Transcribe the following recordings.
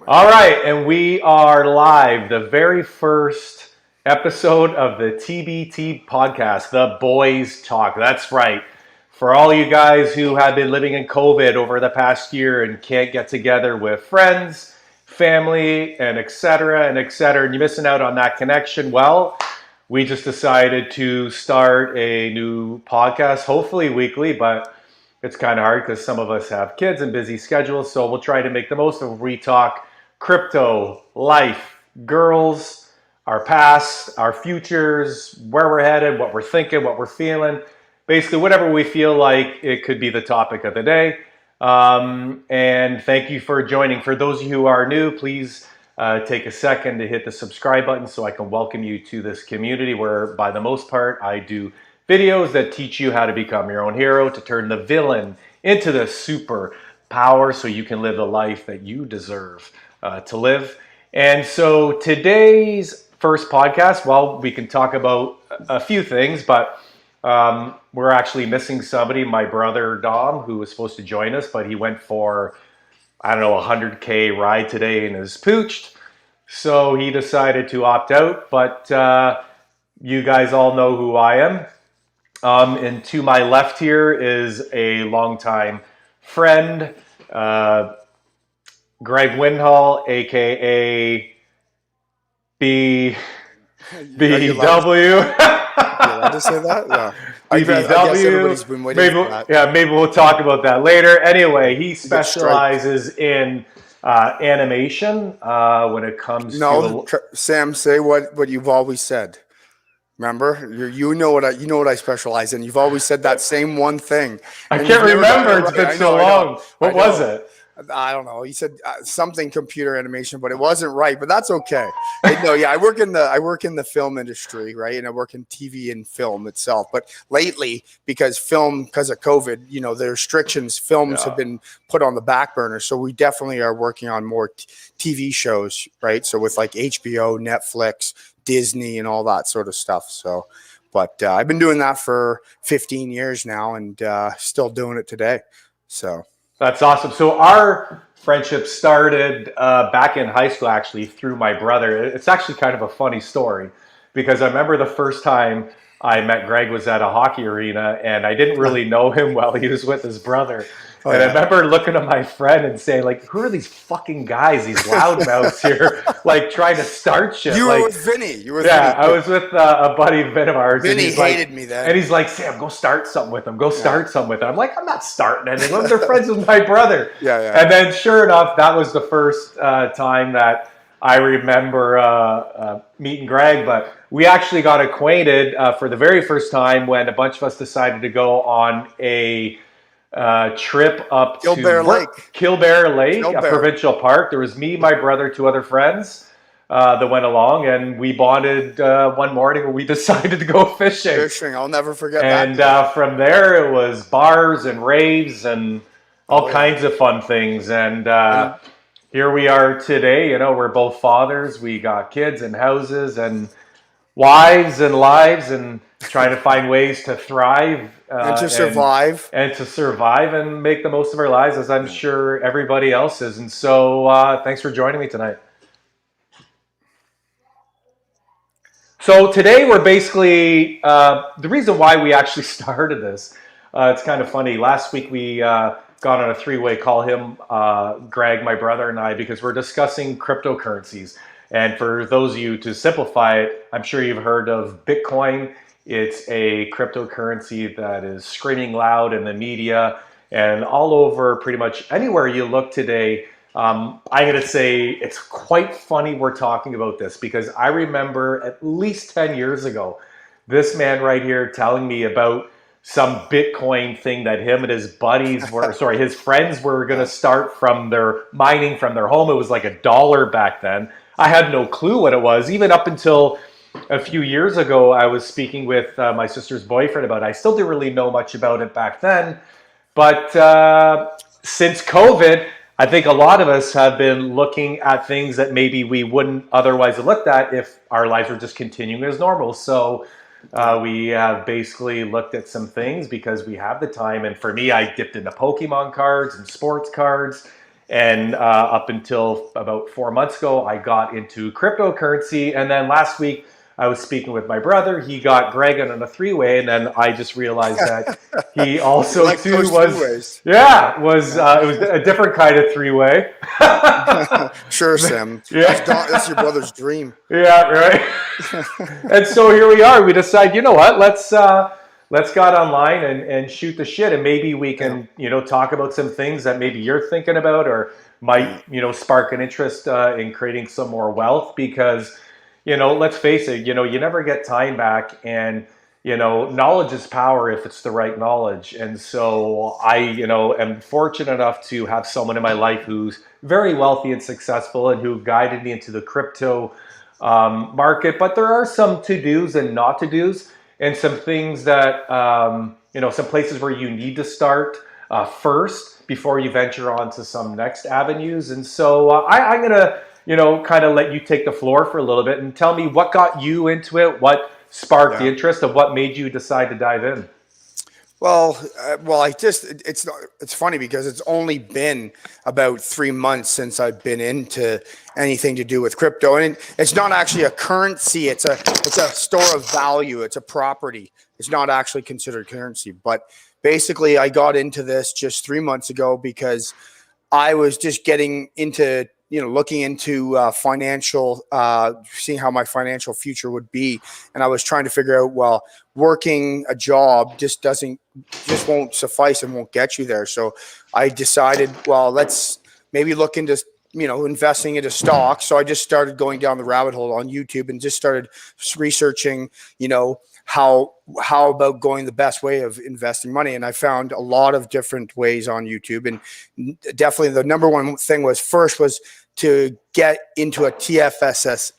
All right, and we are live. The very first episode of the T.B.T Podcast, the Boys Talk. That's right. For all you guys who have been living in COVID over the past year and can't get together with friends, family, and et cetera, and you're missing out on that connection, well, we just decided to start a new podcast, hopefully weekly, but it's kind of hard because some of us have kids and busy schedules, so we'll try to make the most of it. We talk crypto, life, girls, our past, our futures, where we're headed, what we're thinking, what we're feeling. Basically, whatever we feel like it could be the topic of the day. And thank you for joining. For those of you who are new, please take a second to hit the subscribe button so I can welcome you to this community where, by the most part, I do videos that teach you how to become your own hero, to turn the villain into the super power so you can live the life that you deserve to live. And so today's first podcast, well, we can talk about a few things, but we're actually missing somebody, my brother Dom, who was supposed to join us, but he went for, I don't know, 100K ride today and is pooched. So he decided to opt out, but you guys all know who I am. And to my left here is a longtime friend, Greg Windhall, aka BBW. You allowed to say that? Yeah. I guess everybody's been waiting for that. Yeah, maybe we'll talk about that later. Anyway, he specializes in animation when it comes to... Sam, say what you've always said. Remember, you know what I specialize in. You've always said that same one thing. I can't remember. It's been so long. What was it? I don't know. He said something computer animation, but it wasn't right. But that's okay. I work in the film industry, right? And I work in TV and film itself. But lately, because of COVID, the restrictions, films have been put on the back burner. So we definitely are working on more TV shows, right? So with like HBO, Netflix, Disney, and all that sort of stuff. So, but I've been doing that for 15 years now, and still doing it today. So. That's awesome. So our friendship started back in high school, actually, through my brother. It's actually kind of a funny story because I remember the first time I met Greg was at a hockey arena, and I didn't really know him well. He was with his brother. I remember looking at my friend and saying, like, who are these fucking guys, these loudmouths here, like trying to start shit? You were with Vinny. I was with a buddy of ours. Vinny hated me then. And he's like, Sam, go start something with him. Start something with him. I'm like, I'm not starting anything. They're friends with my brother. And then sure enough, that was the first time that I remember meeting Greg. But we actually got acquainted for the very first time when a bunch of us decided to go on a trip up to Killbear Lake, a provincial park. There was me, my brother, two other friends that went along, and we bonded one morning where we decided to go fishing. I'll never forget that. And from there, it was bars and raves and all kinds of fun things. And here we are today. We're both fathers. We got kids and houses and wives and lives and trying to find ways to thrive and to survive and make the most of our lives, as I'm sure everybody else is. And so thanks for joining me tonight. So today we're basically the reason why we actually started this, it's kind of funny. Last week we got on a three-way call, him, Greg, my brother, and I, because we're discussing cryptocurrencies. And for those of you, to simplify it, I'm sure you've heard of Bitcoin. It's a cryptocurrency that is screaming loud in the media and all over pretty much anywhere you look today. I'm going to say it's quite funny we're talking about this because I remember at least 10 years ago, this man right here telling me about some Bitcoin thing that him and his buddies his friends were going to start from their mining from their home. It was like $1 back then. I had no clue what it was. Even up until a few years ago, I was speaking with my sister's boyfriend about it. I still didn't really know much about it back then. But since COVID, I think a lot of us have been looking at things that maybe we wouldn't otherwise have looked at if our lives were just continuing as normal. So we have basically looked at some things because we have the time. And for me, I dipped into Pokemon cards and sports cards. And up until about 4 months ago, I got into cryptocurrency. And then last week, I was speaking with my brother. He got Greg on a three-way, and then I just realized that he You also like too those was three-ways. it was a different kind of three-way. Sure, Sam. Yeah. That's your brother's dream. Yeah, right. And so here we are. We decide, you know what? Let's get online and shoot the shit, and maybe we Yeah. can talk about some things that maybe you're thinking about or might spark an interest in creating some more wealth. Because let's face it, you never get time back, and knowledge is power if it's the right knowledge. And so I am fortunate enough to have someone in my life who's very wealthy and successful, and who guided me into the crypto market. But there are some to-dos and not to-dos, and some things that some places where you need to start first before you venture on to some next avenues. And so I'm gonna kind of let you take the floor for a little bit and tell me what got you into it, what sparked the Yeah. interest, of what made you decide to dive in. It's funny because it's only been about 3 months since I've been into anything to do with crypto, and it's not actually a currency. It's a store of value. It's a property. It's not actually considered currency. But basically, I got into this just 3 months ago because I was just getting into, looking into financial, seeing how my financial future would be. And I was trying to figure out, well, working a job just won't suffice and won't get you there. So I decided, well, let's maybe look into, investing into stocks. So I just started going down the rabbit hole on YouTube and just started researching, how about going the best way of investing money. And I found a lot of different ways on YouTube. And definitely the number one thing was to get into a TFSA,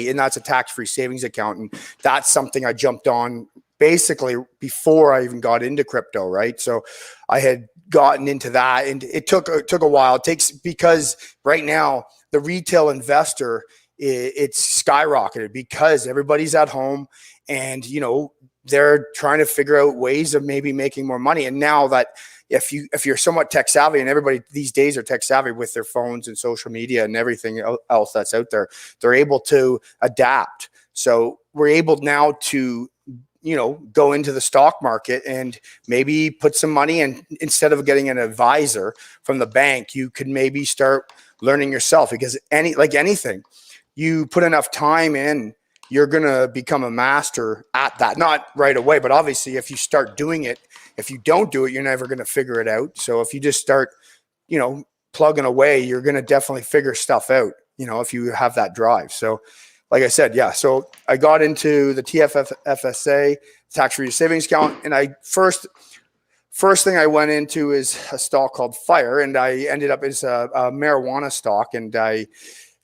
and that's a tax-free savings account. And that's something I jumped on basically before I even got into crypto, right? So I had gotten into that, and it took a while. It takes, because right now the retail investor, it's skyrocketed because everybody's at home, and they're trying to figure out ways of maybe making more money. And now that if you're somewhat tech savvy, and everybody these days are tech savvy with their phones and social media and everything else that's out there, they're able to adapt. So we're able now to go into the stock market and maybe put some money in. Instead of getting an advisor from the bank, you could maybe start learning yourself, because anything, you put enough time in, you're going to become a master at that. Not right away, but obviously if you start doing it, if you don't do it, you're never going to figure it out. So if you just start, plugging away, you're going to definitely figure stuff out, if you have that drive. So like I said, yeah. So I got into the TFSA, tax-free savings account, and first thing I went into is a stock called FIRE, and I ended up as a marijuana stock, and I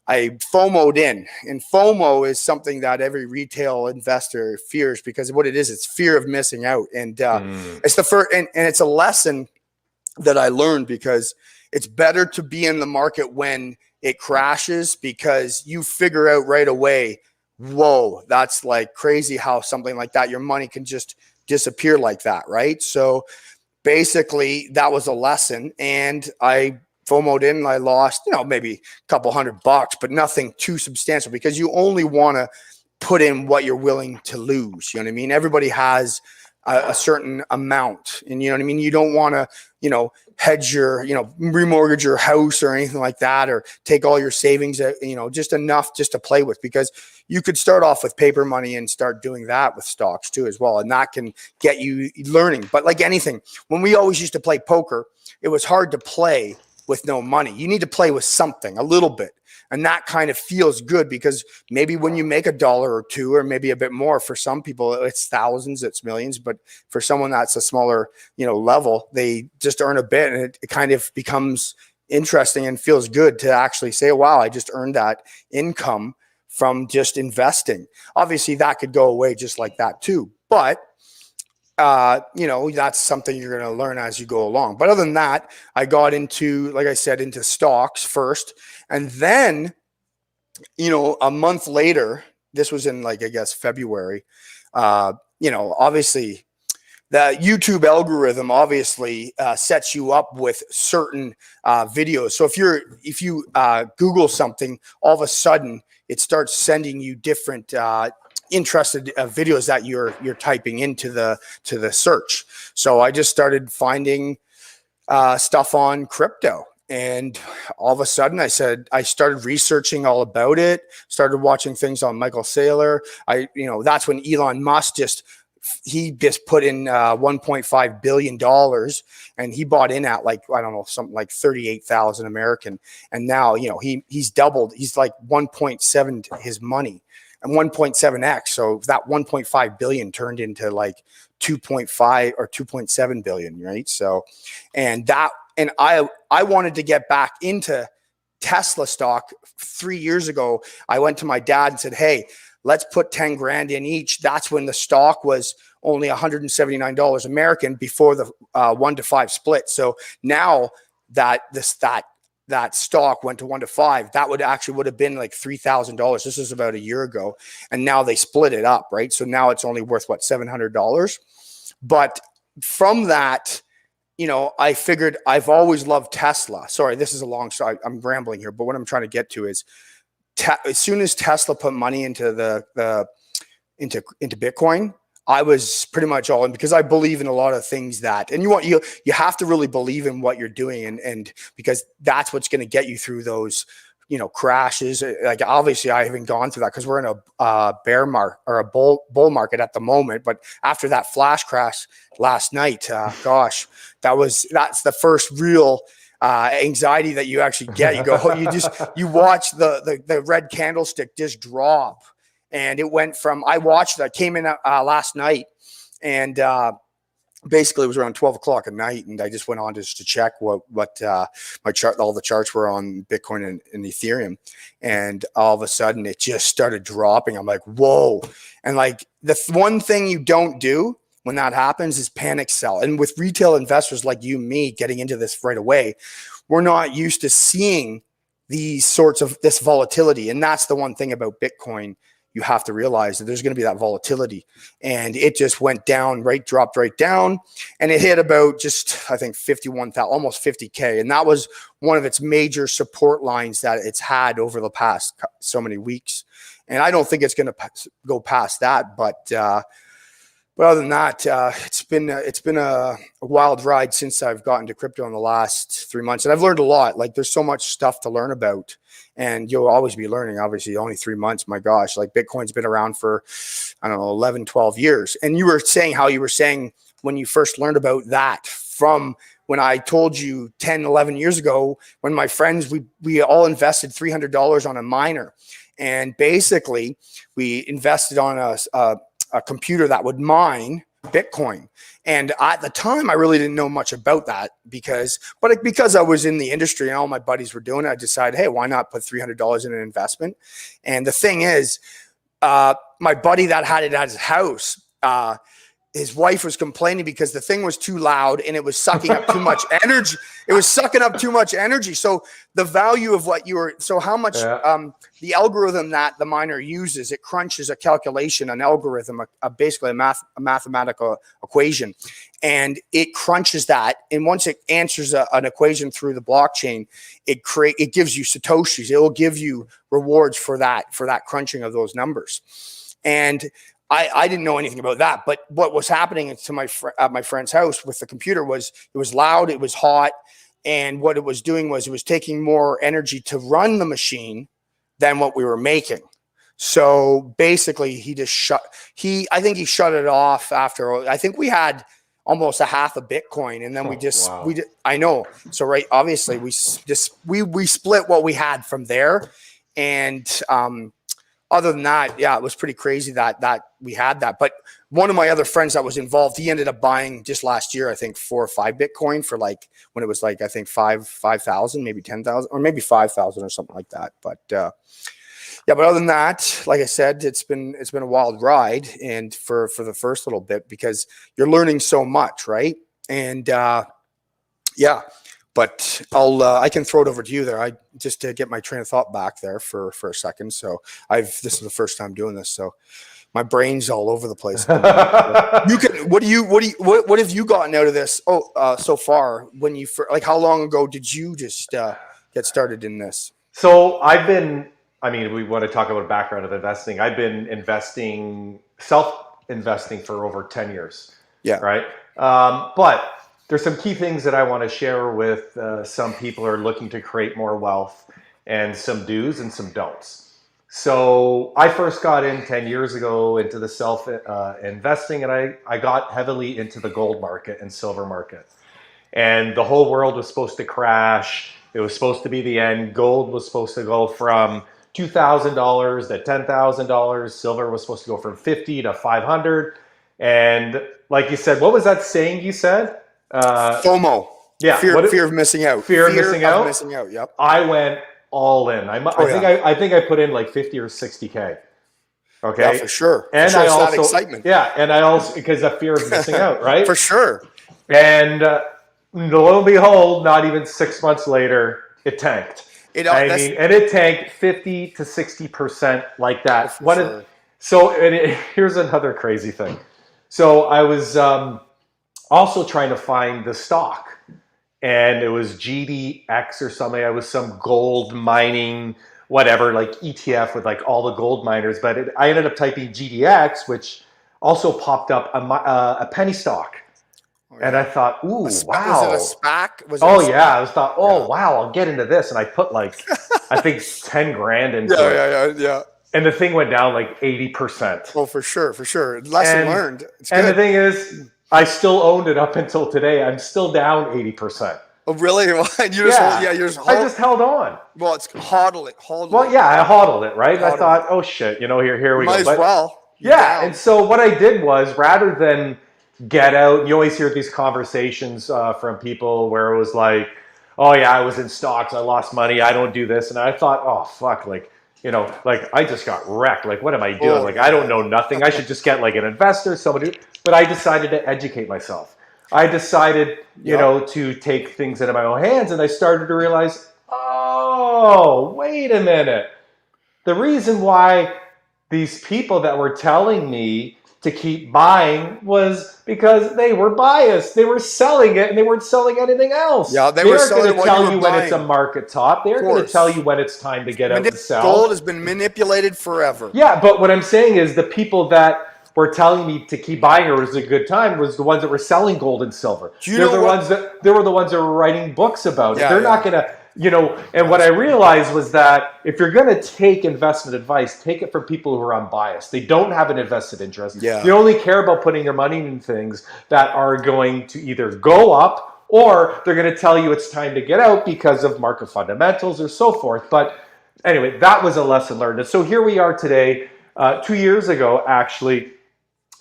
FOMO'd in. And FOMO is something that every retail investor fears, because what it is, it's fear of missing out. And it's the first, and it's a lesson that I learned, because it's better to be in the market when it crashes, because you figure out right away, whoa, that's like crazy how something like that, your money can just disappear like that, right? So basically that was a lesson, and I FOMO'd in, and I lost, maybe a couple $100, but nothing too substantial, because you only want to put in what you're willing to lose. You know what I mean? Everybody has a certain amount, and you know what I mean? You don't want to, hedge your, remortgage your house or anything like that, or take all your savings, just enough just to play with, because you could start off with paper money and start doing that with stocks too as well. And that can get you learning. But like anything, when we always used to play poker, it was hard to play with no money. You need to play with something, a little bit. And that kind of feels good, because maybe when you make $1 or $2, or maybe a bit more, for some people it's thousands, it's millions. But for someone that's a smaller, level, they just earn a bit, and it kind of becomes interesting and feels good to actually say, wow, I just earned that income from just investing. Obviously that could go away just like that too. But that's something you're going to learn as you go along. But other than that, I got into, like I said, into stocks first. And then, a month later, this was in I guess February, obviously the YouTube algorithm obviously sets you up with certain videos. So if you Google something, all of a sudden it starts sending you different interested videos that you're typing into the search. So I just started finding stuff on crypto. And all of a sudden I started researching all about it, started watching things on Michael Saylor. That's when Elon Musk he just put in $1.5 billion, and he bought in at like, I don't know, something like 38,000 American. And now, he's doubled. He's like 1.7 his money and 1.7x. So that 1.5 billion turned into like 2.5 or 2.7 billion. Right. So, and I wanted to get back into Tesla stock 3 years ago. I went to my dad and said, hey, let's put 10 grand in each. That's when the stock was only $179 American before the 1-to-5 split. So now that that stock went to 1-to-5, that would have been like $3,000. This was about a year ago. And now they split it up, right? So now it's only worth $700. But from that, I figured I've always loved Tesla. Sorry, this is a long story. I'm rambling here, but what I'm trying to get to is as soon as Tesla put money into into Bitcoin, I was pretty much all in, because I believe in a lot of things and you have to really believe in what you're doing, and because that's what's going to get you through those crashes. Like, obviously I haven't gone through that because we're in a bear market or a bull market at the moment. But after that flash crash last night, gosh, that's the first real anxiety that you actually get. You watch the red candlestick just drop, and it went from, I came in last night, and basically it was around 12 o'clock at night, and I just went on just to check what my chart, all the charts were on Bitcoin and Ethereum, and all of a sudden it just started dropping. I'm like, whoa. And like, the one thing you don't do when that happens is panic sell. And with retail investors like you and me getting into this right away, we're not used to seeing this volatility. And that's the one thing about Bitcoin. You have to realize that there's going to be that volatility, and it just went down, dropped right down, and it hit about just, I think, 51,000, almost 50K. And that was one of its major support lines that it's had over the past so many weeks. And I don't think it's going to go past that, but other than that, it's been a wild ride since I've gotten to crypto in the last 3 months, and I've learned a lot. Like, there's so much stuff to learn about, and you'll always be learning. Obviously, only 3 months. My gosh, like, Bitcoin's been around for, I don't know, 11, 12 years. And you were saying when you first learned about that, from when I told you 10, 11 years ago, when my friends, we all invested $300 on a miner, and basically we invested on a computer that would mine Bitcoin. And at the time, I really didn't know much about that because I was in the industry and all my buddies were doing it, I decided, hey, why not put $300 in an investment? And the thing is, my buddy that had it at his house, his wife was complaining because the thing was too loud and it was sucking up too much energy. It was sucking up too much energy. So the value of how much the algorithm that the miner uses, it crunches a calculation, an algorithm, basically a mathematical equation, and it crunches that. And once it answers an equation through the blockchain, it gives you Satoshis. It will give you rewards for that crunching of those numbers. And I didn't know anything about that, but what was happening to at my friend's house with the computer was, it was loud, it was hot, and what it was doing was it was taking more energy to run the machine than what we were making. So basically, I think he shut it off after. I think we had almost a half a Bitcoin, and then I know. So obviously we split what we had from there, and other than that, yeah, it was pretty crazy that we had that. But one of my other friends that was involved, he ended up buying just last year, I think 4 or 5 Bitcoin for like, when it was like, I think 5,000, maybe 10,000, or maybe 5,000 or something like that. But yeah, but other than that, like I said, it's been a wild ride, and for the first little bit, because you're learning so much, right? And yeah. But I can throw it over to you there. Just to get my train of thought back there for a second. So this is the first time doing this. So My brain's all over the place. You can. What have you gotten out of this? So far, when you like, how long ago did you just get started in this? So we want to talk about background of investing. I've been self-investing for over 10 years. Yeah. Right. But there's some key things that I want to share with some people who are looking to create more wealth, and some do's and some don'ts. So I first got in 10 years ago into the investing, and I got heavily into the gold market and silver market. And the whole world was supposed to crash. It was supposed to be the end. Gold was supposed to go from $2,000 to $10,000. Silver was supposed to go from 50 to 500. And like you said, what was that saying you said? FOMO. Yeah. Fear of missing out. Fear of missing out. Yep. I went all in. I think I put in like 50 or 60K. Okay. Yeah, for sure. And for sure. I also, that excitement. Yeah. And I also, because of fear of missing out, right? For sure. And lo and behold, not even 6 months later, it tanked. And it tanked 50 to 60% like that. Here's another crazy thing. So I was also trying to find the stock, and it was GDX or something. I was some gold mining, whatever, like ETF with like all the gold miners. But I ended up typing GDX, which also popped up a penny stock. Oh, yeah. And I thought, ooh, wow. Was it a SPAC? I thought, wow, I'll get into this. And I put like, I think 10 grand into it. Yeah. And the thing went down like 80%. Oh, for sure. Lesson learned. It's good. And the thing is, I still owned it up until today. I'm still down 80%. Oh, really? I just held on. Well, it's hodl it. Well, yeah, I hodled it, right? I thought, oh shit, here we go. Might as well. Yeah, and so what I did was, rather than get out, you always hear these conversations from people where it was like, oh yeah, I was in stocks, I lost money, I don't do this. And I thought, oh fuck, I just got wrecked. Like, what am I doing? I don't know nothing. I should just get like an investor, somebody. But I decided to educate myself. I decided, to take things into my own hands, and I started to realize, oh, wait a minute. The reason why these people that were telling me to keep buying was because they were biased. They were selling it, and they weren't selling anything else. Yeah, they were going to tell you when it's a market top. They're going to tell you when it's time to get out and sell. Gold has been manipulated forever. Yeah, but what I'm saying is the people that were telling me to keep buying, or it was a good time, was the ones that were selling gold and silver. They were the ones that were writing books about it. They're not going to, and what I realized was that if you're going to take investment advice, take it from people who are unbiased. They don't have an invested interest. Yeah. They only care about putting their money in things that are going to either go up, or they're going to tell you it's time to get out because of market fundamentals or so forth. But anyway, that was a lesson learned. And so here we are today. 2 years ago, actually,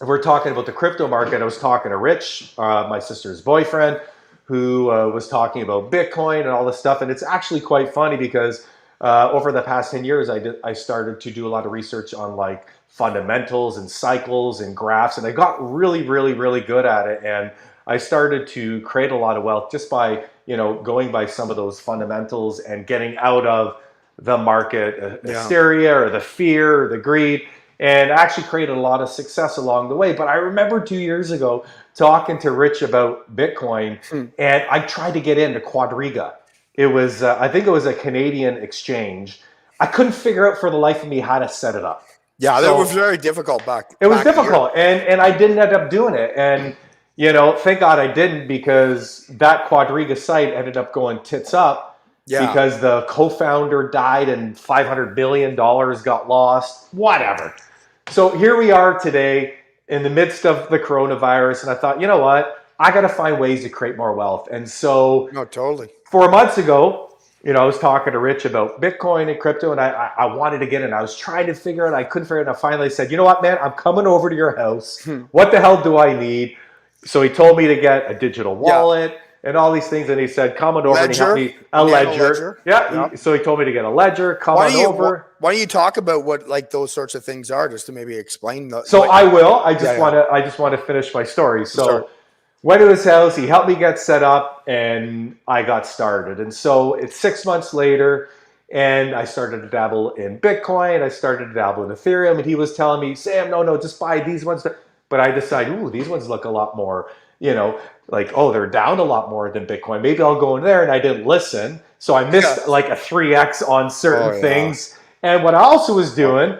we're talking about the crypto market. I was talking to Rich, my sister's boyfriend, who was talking about Bitcoin and all this stuff. And it's actually quite funny because over the past 10 years, I started to do a lot of research on like fundamentals and cycles and graphs. And I got really, really, really good at it. And I started to create a lot of wealth just by, going by some of those fundamentals and getting out of the market hysteria or the fear or the greed. And actually created a lot of success along the way. But I remember 2 years ago talking to Rich about Bitcoin, and I tried to get into Quadriga. It was, I think it was a Canadian exchange. I couldn't figure out for the life of me how to set it up. Yeah, that was very difficult It was difficult, and I didn't end up doing it. And, thank God I didn't, because that Quadriga site ended up going tits up. Yeah. Because the co-founder died and $500 billion got lost, whatever. So here we are today in the midst of the coronavirus. And I thought, you know what? I got to find ways to create more wealth. And so 4 months ago, I was talking to Rich about Bitcoin and crypto, and I wanted to get in. I was trying to figure it out. I couldn't figure it out. I finally said, you know what, man? I'm coming over to your house. What the hell do I need? So he told me to get a digital wallet. And all these things, and he said, come on over and help me. A ledger. Yeah. So he told me to get a ledger, come on over. Why don't you talk about what like those sorts of things are, just to maybe explain the I will. I just want to finish my story. So went to his house, he helped me get set up, and I got started. And so it's 6 months later, And I started to dabble in Bitcoin. I started to dabble in Ethereum. And he was telling me, Sam, no, just buy these ones. But I decided, ooh, these ones look a lot more, like, oh, they're down a lot more than Bitcoin. Maybe I'll go in there. And I didn't listen. So I missed like a 3x on certain things. And what I also was doing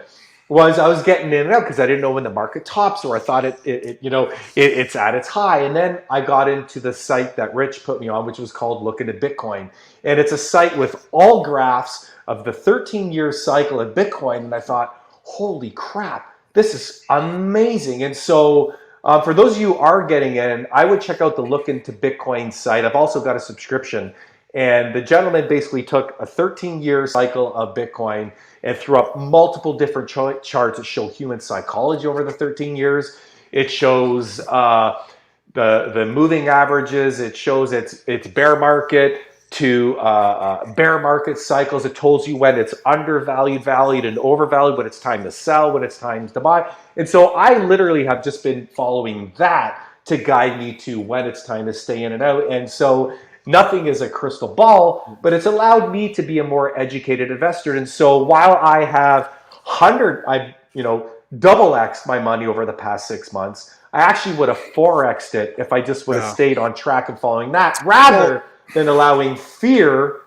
was I was getting in and out because I didn't know when the market tops, or I thought it's at its high. And then I got into the site that Rich put me on, which was called Looking at Bitcoin. And it's a site with all graphs of the 13-year cycle of Bitcoin. And I thought, holy crap, this is amazing. And so for those of you who are getting in, I would check out the Look into Bitcoin site. I've also got a subscription. And the gentleman basically took a 13-year cycle of Bitcoin and threw up multiple different charts that show human psychology over the 13 years. It shows the moving averages. It shows its bear market to bear market cycles. It tells you when it's undervalued, valued, and overvalued, when it's time to sell, when it's time to buy. And so I literally have just been following that to guide me to when it's time to stay in and out. And so nothing is a crystal ball, but it's allowed me to be a more educated investor. And so while I have double X'd my money over the past 6 months, I actually would have 4X'd it if I just would have stayed on track and following that, rather than allowing fear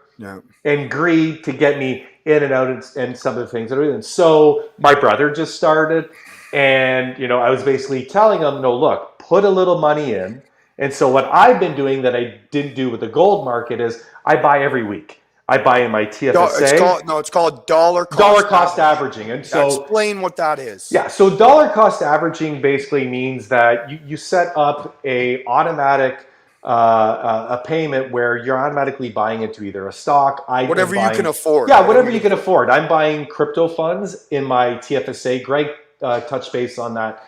and greed to get me in and out and some of the things that are doing. So my brother just started, and I was basically telling him, no, look, put a little money in. And so what I've been doing that I didn't do with the gold market is I buy every week. I buy in my TFSA. It's called dollar cost averaging. And so explain what that is. Yeah, so dollar cost averaging basically means that you set up a automatic a payment where you're automatically buying into either a stock, whatever you can afford. Yeah, whatever you can afford. I'm buying crypto funds in my TFSA. Greg touched base on that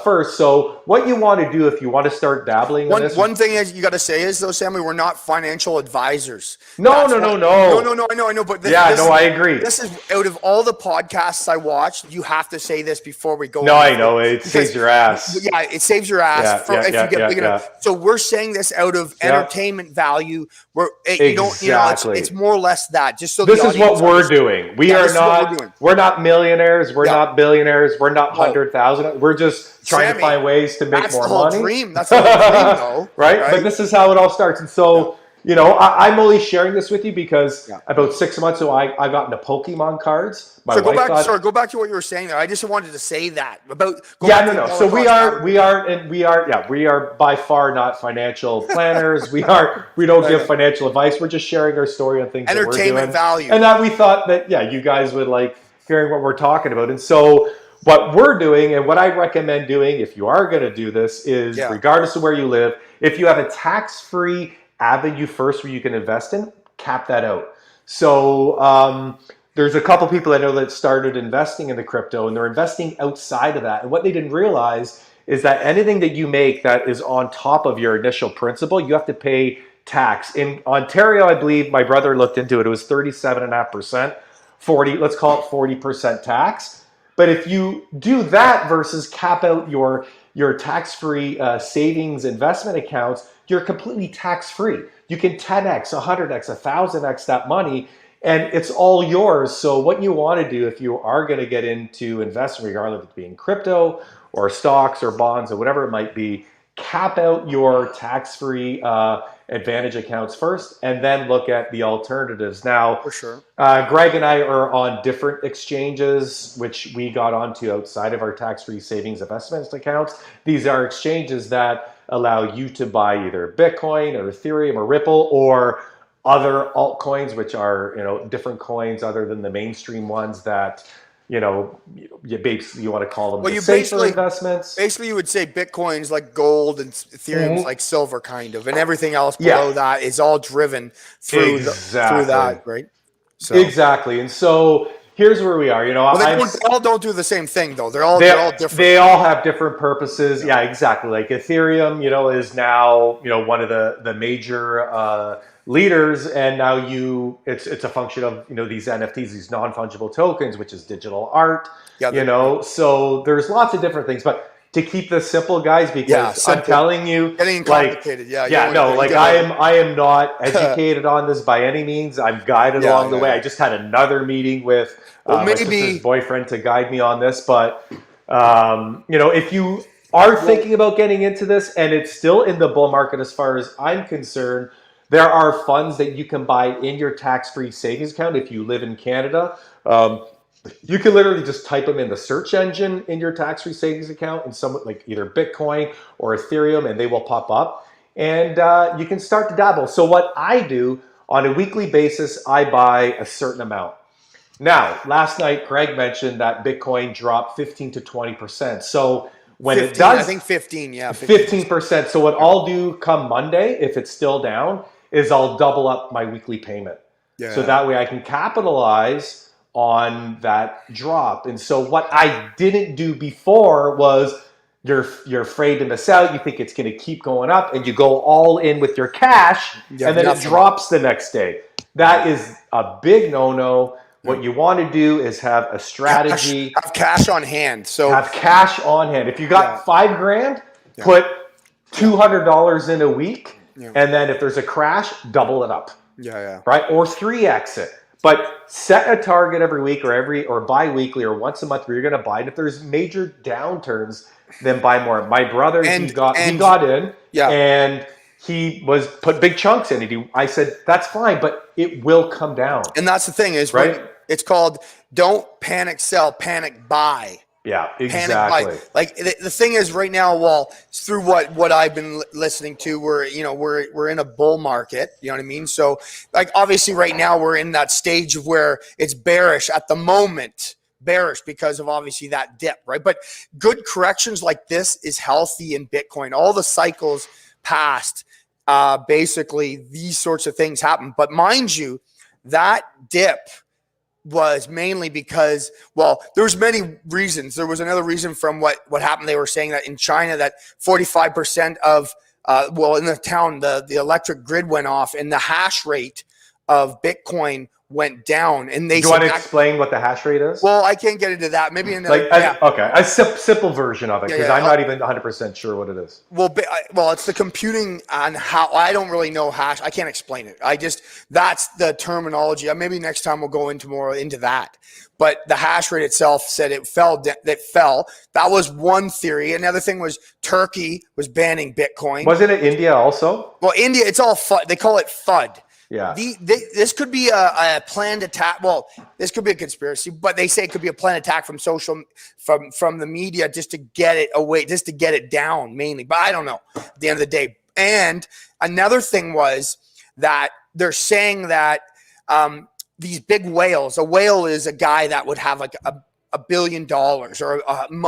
first. So what you want to do if you want to start dabbling in this. One thing is you got to say is though, Sammy, we're not financial advisors. No. I know. But I agree. This is out of all the podcasts I watched, you have to say this before we go. No, I know it saves your ass. Yeah, it saves your ass if you get big enough. So we're saying this out of entertainment value. It's more or less that. Just so this is what we're doing. We're not millionaires. We're not billionaires. We're not 100,000. We're just trying to find ways to make more money. That's the whole dream, though. Right? But this is how it all starts. And so, I'm only sharing this with you because about 6 months ago, I got into Pokemon cards. Go back to what you were saying there. I just wanted to say that about. So we are by far not financial planners. We don't give financial advice. We're just sharing our story on things that we're doing. Entertainment value. And that we thought that, you guys would like hearing what we're talking about. And so what we're doing, and what I recommend doing if you are going to do this, is regardless of where you live, if you have a tax-free avenue first where you can invest in, cap that out. So there's a couple people I know that started investing in the crypto, and they're investing outside of that. And what they didn't realize is that anything that you make that is on top of your initial principal, you have to pay tax. In Ontario, I believe my brother looked into it. It was 37.5%, let's call it 40% tax. But if you do that versus cap out your tax-free savings investment accounts, you're completely tax-free. You can 10x, 100x, 1,000x that money, and it's all yours. So what you want to do if you are going to get into investing, regardless of it being crypto or stocks or bonds or whatever it might be, cap out your tax-free advantage accounts first, and then look at the alternatives. Now, for sure, Greg and I are on different exchanges, which we got onto outside of our tax-free savings investments accounts. These are exchanges that allow you to buy either Bitcoin or Ethereum or Ripple or other altcoins, which are different coins other than the mainstream ones that you want to call them safer investments. Basically, you would say Bitcoin's like gold and Ethereum's like silver, kind of, and everything else below that is all driven through that, right? So. Exactly, and so here's where we are. They all don't do the same thing, though. They're all different. They all have different purposes. Yeah, exactly. Like Ethereum, is now one of the major leaders, and now it's a function of these NFTs, these non-fungible tokens, which is digital art. So there's lots of different things, but to keep this simple, guys, because simple. I'm telling you, Getting complicated. I am not educated on this by any means. I'm guided along the way. I just had another meeting with my sister's boyfriend to guide me on this. But, if you are thinking about getting into this and it's still in the bull market as far as I'm concerned, there are funds that you can buy in your tax-free savings account if you live in Canada. You can literally just type them in the search engine in your tax-free savings account and some like either Bitcoin or Ethereum, and they will pop up. And you can start to dabble. So what I do on a weekly basis, I buy a certain amount. Now, last night, Craig mentioned that Bitcoin dropped 15 to 20%. So when 15, it does, I think 15, 15%. So what I'll do come Monday, if it's still down, is I'll double up my weekly payment. So that way I can capitalize on that drop. And so what I didn't do before was you're afraid to miss out. You think it's going to keep going up and you go all in with your cash and then it drops the next day. That is a big no-no. What you want to do is have a strategy. Have cash on hand. So have cash on hand. If you got $5,000, put $200 in a week. And then if there's a crash, double it up. Right? Or 3x it. But set a target every week or bi-weekly or once a month where you're going to buy it. If there's major downturns, then buy more. My brother, he got in and he put big chunks in it. I said, that's fine, but it will come down. And that's the thing is, right? It's called don't panic sell, panic buy. Yeah, exactly. Like the thing is right now, through what I've been listening to, we're in a bull market, you know what I mean? So like obviously right now we're in that stage of where it's bearish at the moment, bearish because of obviously that dip, right? But good corrections like this is healthy in Bitcoin. All the cycles past, basically these sorts of things happen. But mind you, that dip was mainly because, there's many reasons. There was another reason from what happened. They were saying that in China that 45% of, in the town, the electric grid went off and the hash rate of Bitcoin went down. And they do you want to explain what the hash rate is? Well, I can't get into that. Maybe in a simple version of it because I'm not even 100% sure what it is. Well, it's the computing on how I don't really know hash. I can't explain it. That's the terminology. Maybe next time we'll go more into that. But the hash rate itself said it fell. That was one theory. Another thing was Turkey was banning Bitcoin. Wasn't it India also? Well, India, it's all FUD. They call it FUD. Yeah. This could be a planned attack. Well, this could be a conspiracy, but they say it could be a planned attack from from the media just to get it away, just to get it down mainly. But I don't know at the end of the day. And another thing was that they're saying that these big whales, a whale is a guy that would have like $1 billion or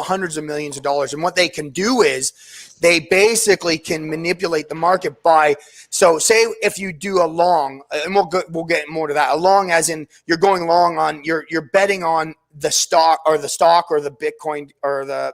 hundreds of millions of dollars. And what they can do is they basically can manipulate the market so say if you do a long, and we'll get more to that, a long as in you're going long on, you're betting on the stock or the Bitcoin or the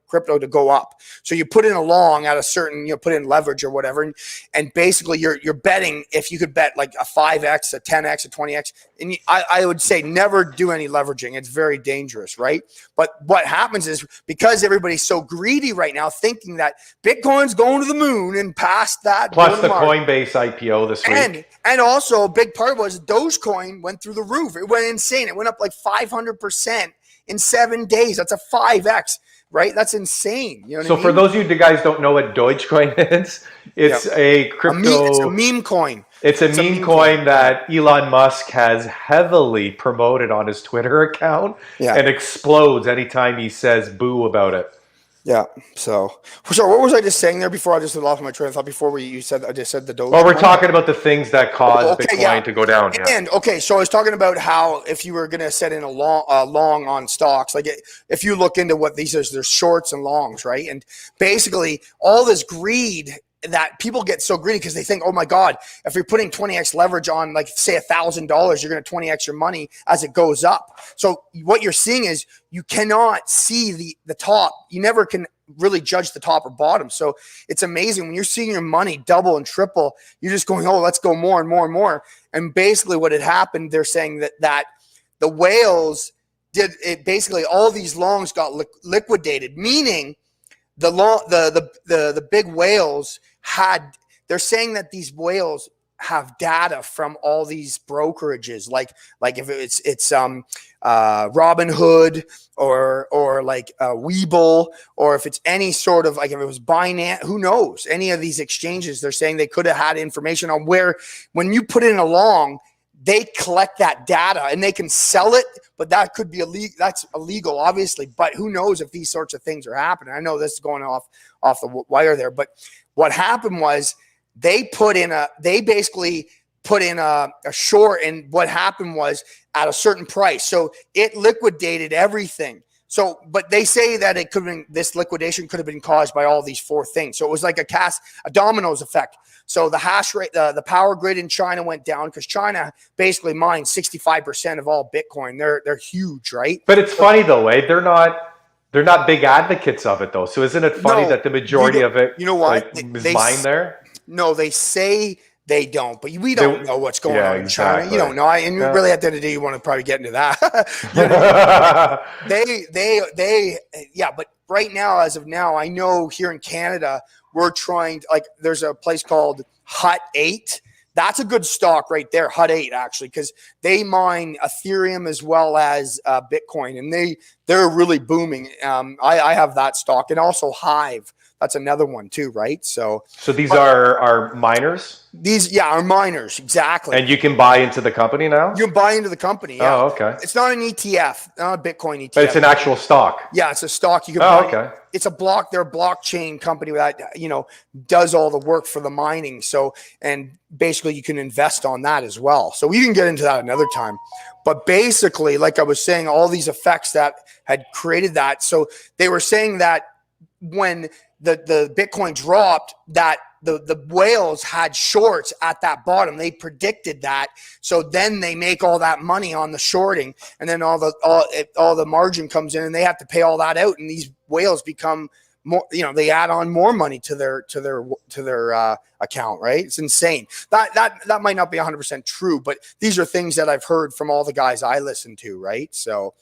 crypto to go up. So you put in a long at a certain, put in leverage or whatever. And basically you're betting if you could bet like a 5X, a 10X, a 20X. And I would say never do any leveraging. It's very dangerous, right? But what happens is because everybody's so greedy right now, thinking that Bitcoin's going to the moon and past that. Plus the Coinbase IPO this week. And also a big part was Dogecoin went through the roof. It went insane. It went up like 500% in 7 days. That's a 5X. Right? That's insane. You know what I mean? For those of you guys don't know what Dogecoin is, it's a crypto. It's a meme coin. It's a meme coin that Elon Musk has heavily promoted on his Twitter account and explodes anytime he says boo about it. Yeah. So what was I just saying there before? I just lost my train of thought before I just said the Dogecoin. Well, we're talking about the things that cause Bitcoin to go down. And so I was talking about how if you were going to set in a long on stocks, like if you look into what these are, there's shorts and longs, right? And basically all this greed that people get so greedy because they think, oh my God, if you're putting 20x leverage on, like say $1,000, you're going to 20x your money as it goes up. So what you're seeing is you cannot see the top. You never can really judge the top or bottom. So it's amazing when you're seeing your money double and triple, you're just going, oh, let's go more and more and more. And basically what had happened, they're saying that the whales did it. Basically all these longs got liquidated, meaning the big whales they're saying that these whales have data from all these brokerages, like if it's Robinhood or like Webull, or if it's any sort of, like, if it was Binance, who knows, any of these exchanges. They're saying they could have had information on where, when you put in a long, they collect that data and they can sell it, but that could be illegal. That's illegal, obviously. But who knows if these sorts of things are happening? I know this is going off the wire there, but what happened was they basically put in a short, and what happened was at a certain price, so it liquidated everything. So, but they say that this liquidation could have been caused by all these four things. So it was like a dominoes effect. So the hash rate, the power grid in China went down because China basically mines 65% of all Bitcoin. They're huge, right? But it's funny though, eh? They're not big advocates of it though. So isn't it funny that the majority of it, you know what, is mined there? No, they say they don't, but we don't know what's going on in China. You don't know. Really, at the end of the day, you want to probably get into that. But right now, as of now, I know here in Canada, we're trying to, like, there's a place called Hut 8. That's a good stock right there, Hut 8, actually, because they mine Ethereum as well as Bitcoin, and they're really booming. I have that stock, and also Hive. That's another one too, right? So these are miners? These, are miners, exactly. And you can buy into the company now? You can buy into the company, yeah. Oh, okay. It's not an ETF, not a Bitcoin ETF. But it's an actual stock? Yeah, it's a stock. You can buy. Okay. It's they're a blockchain company that, does all the work for the mining. So, and basically you can invest on that as well. So we can get into that another time. But basically, like I was saying, all these effects that had created that. So they were saying that when the Bitcoin dropped, that the whales had shorts at that bottom. They predicted that. So then they make all that money on the shorting, and then all the margin comes in, and they have to pay all that out. And these whales become more, they add on more money to their account, right? It's insane. That might not be 100% true, but these are things that I've heard from all the guys I listen to, right? So,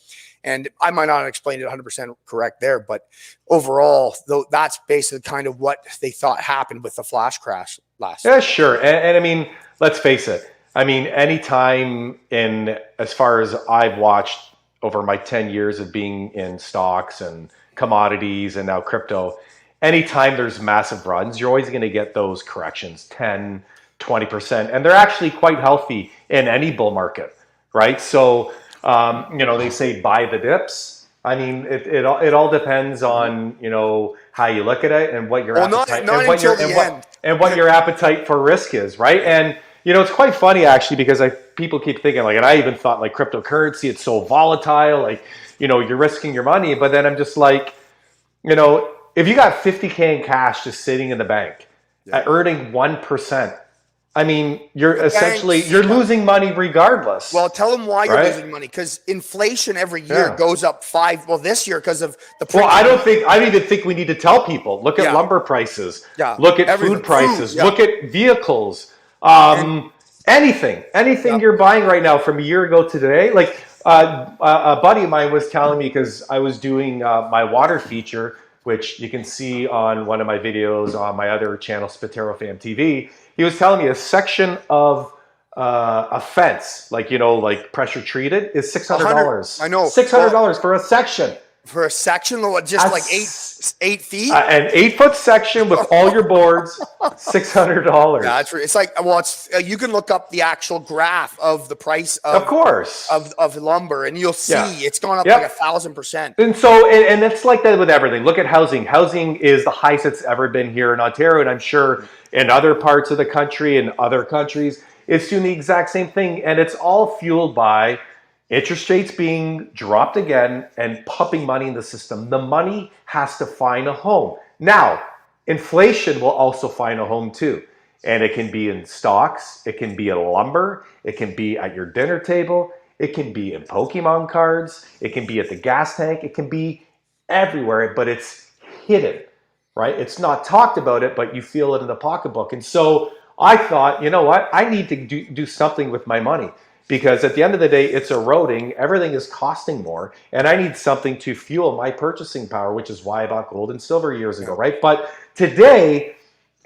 and I might not explain it 100% correct there, but overall, though, that's basically kind of what they thought happened with the flash crash last year. Yeah, sure. And I mean, let's face it. I mean, anytime as far as I've watched over my 10 years of being in stocks and commodities and now crypto, anytime there's massive runs, you're always going to get those corrections, 10, 20%. And they're actually quite healthy in any bull market, right? So, they say buy the dips. I mean, it all depends on, how you look at it and what your appetite what your appetite for risk is, right? And it's quite funny actually, because people keep thinking, like, and I even thought, like, cryptocurrency, it's so volatile, like, you're risking your money. But then I'm just like, if you got 50K in cash just sitting in the bank earning 1%, I mean, you're losing money regardless. Well, tell them why you're losing money, because inflation every year goes up 5. Well, this year because of the. Well, I don't even think we need to tell people. Look at lumber prices. Yeah. Look at food prices. Look at vehicles. Anything you're buying right now from a year ago to today. Like a buddy of mine was telling me, because I was doing my water feature, which you can see on one of my videos on my other channel, Spitero Fam TV. He was telling me a section of a fence, like pressure treated, is $600. I know. $600 for a section. For a section, just like 8 feet? An 8-foot section with all your boards, $600. Yeah, it's like, you can look up the actual graph of the price of course of lumber, and you'll see it's gone up like 1,000%. And so, and it's like that with everything. Look at housing. Housing is the highest it's ever been here in Ontario, and I'm sure in other parts of the country and other countries, it's doing the exact same thing. And it's all fueled by interest rates being dropped again and pumping money in the system. The money has to find a home. Now, inflation will also find a home too. And it can be in stocks, it can be in lumber, it can be at your dinner table, it can be in Pokemon cards, it can be at the gas tank, it can be everywhere, but it's hidden, right? It's not talked about it, but you feel it in the pocketbook. And so I thought, you know what? I need to do something with my money. because at the end of the day, it's eroding. Everything is costing more, and I need something to fuel my purchasing power, which is why I bought gold and silver years ago, right? But today,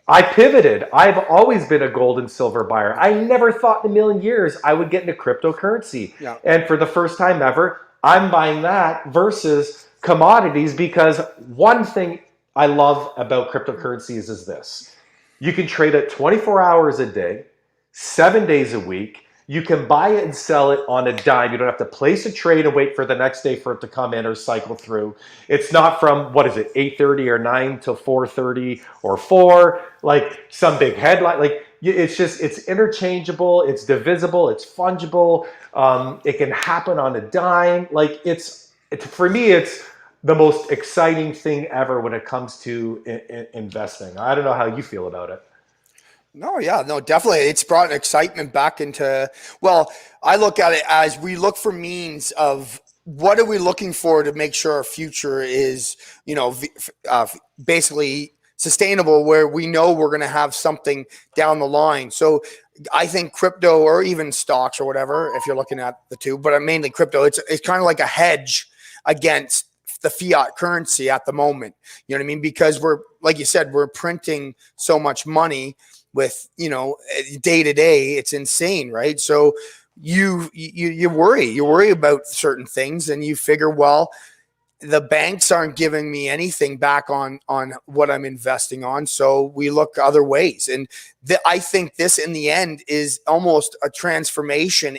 I pivoted. I've always been a gold and silver buyer. I never thought in a million years I would get into cryptocurrency. Yeah. And for the first time ever, I'm buying that versus commodities, because one thing I love about cryptocurrencies is this. You can trade it 24 hours a day, 7 days a week. You can buy it and sell it on a dime. You don't have to place a trade and wait for the next day for it to come in or cycle through. It's not from, 8:30 or 9 till 4:30 or 4, like some big headline. Like, it's interchangeable, it's divisible, it's fungible. It can happen on a dime. Like, for me, it's the most exciting thing ever when it comes to investing. I don't know how you feel about it. No, yeah, no, definitely. It's brought excitement back into, well, I look at it as we look for means of what are we looking for to make sure our future is, basically sustainable, where we know we're going to have something down the line. So I think crypto, or even stocks or whatever, if you're looking at the two, but mainly crypto, it's kind of like a hedge against the fiat currency at the moment. You know what I mean? Because we're, like you said, we're printing so much money with, day to day. It's insane, right? So you worry about certain things, and you figure, well, the banks aren't giving me anything back on what I'm investing on, so we look other ways. And I think this, in the end, is almost a transformation.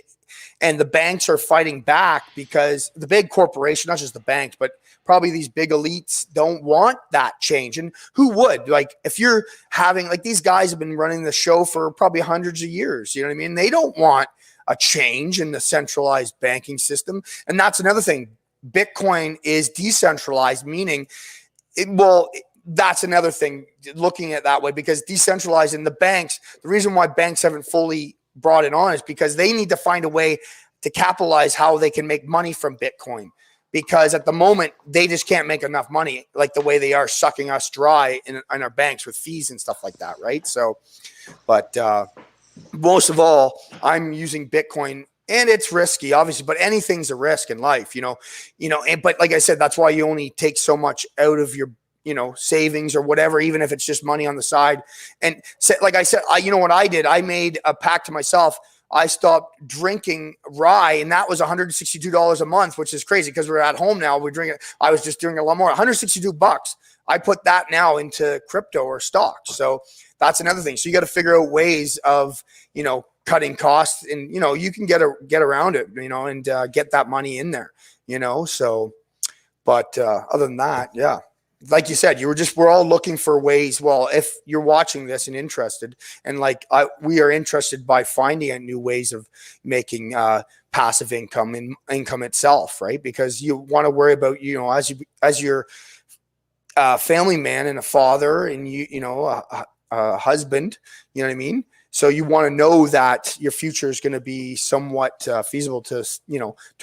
And the banks are fighting back because the big corporation, not just the banks, but probably these big elites, don't want that change. And who would? Like, if you're having, like, these guys have been running the show for probably hundreds of years, you know what I mean? They don't want a change in the centralized banking system. And that's another thing. Bitcoin is decentralized, meaning that's another thing, looking at it that way, because decentralized in the banks, the reason why banks haven't fully brought it on is because they need to find a way to capitalize how they can make money from Bitcoin, because at the moment they just can't make enough money, like the way they are sucking us dry in our banks with fees and stuff like that, right? So, but most of all, I'm using Bitcoin, and it's risky, obviously, but anything's a risk in life, but like I said, that's why you only take so much out of your savings or whatever, even if it's just money on the side. And like I said, what I did, I made a pact to myself. I stopped drinking rye, and that was $162 a month, which is crazy because we're at home now. We're drinking. I was just doing a lot more, $162. I put that now into crypto or stocks. So that's another thing. So you got to figure out ways of, cutting costs, and, you can get around it, and get that money in there, so, but other than that, yeah. Like you said, we're all looking for ways. Well, if you're watching this and interested, and we are interested by finding new ways of making passive income and income itself, right? Because you want to worry about, as your family man and a father, and a husband, you know what I mean? So you want to know that your future is going to be somewhat feasible to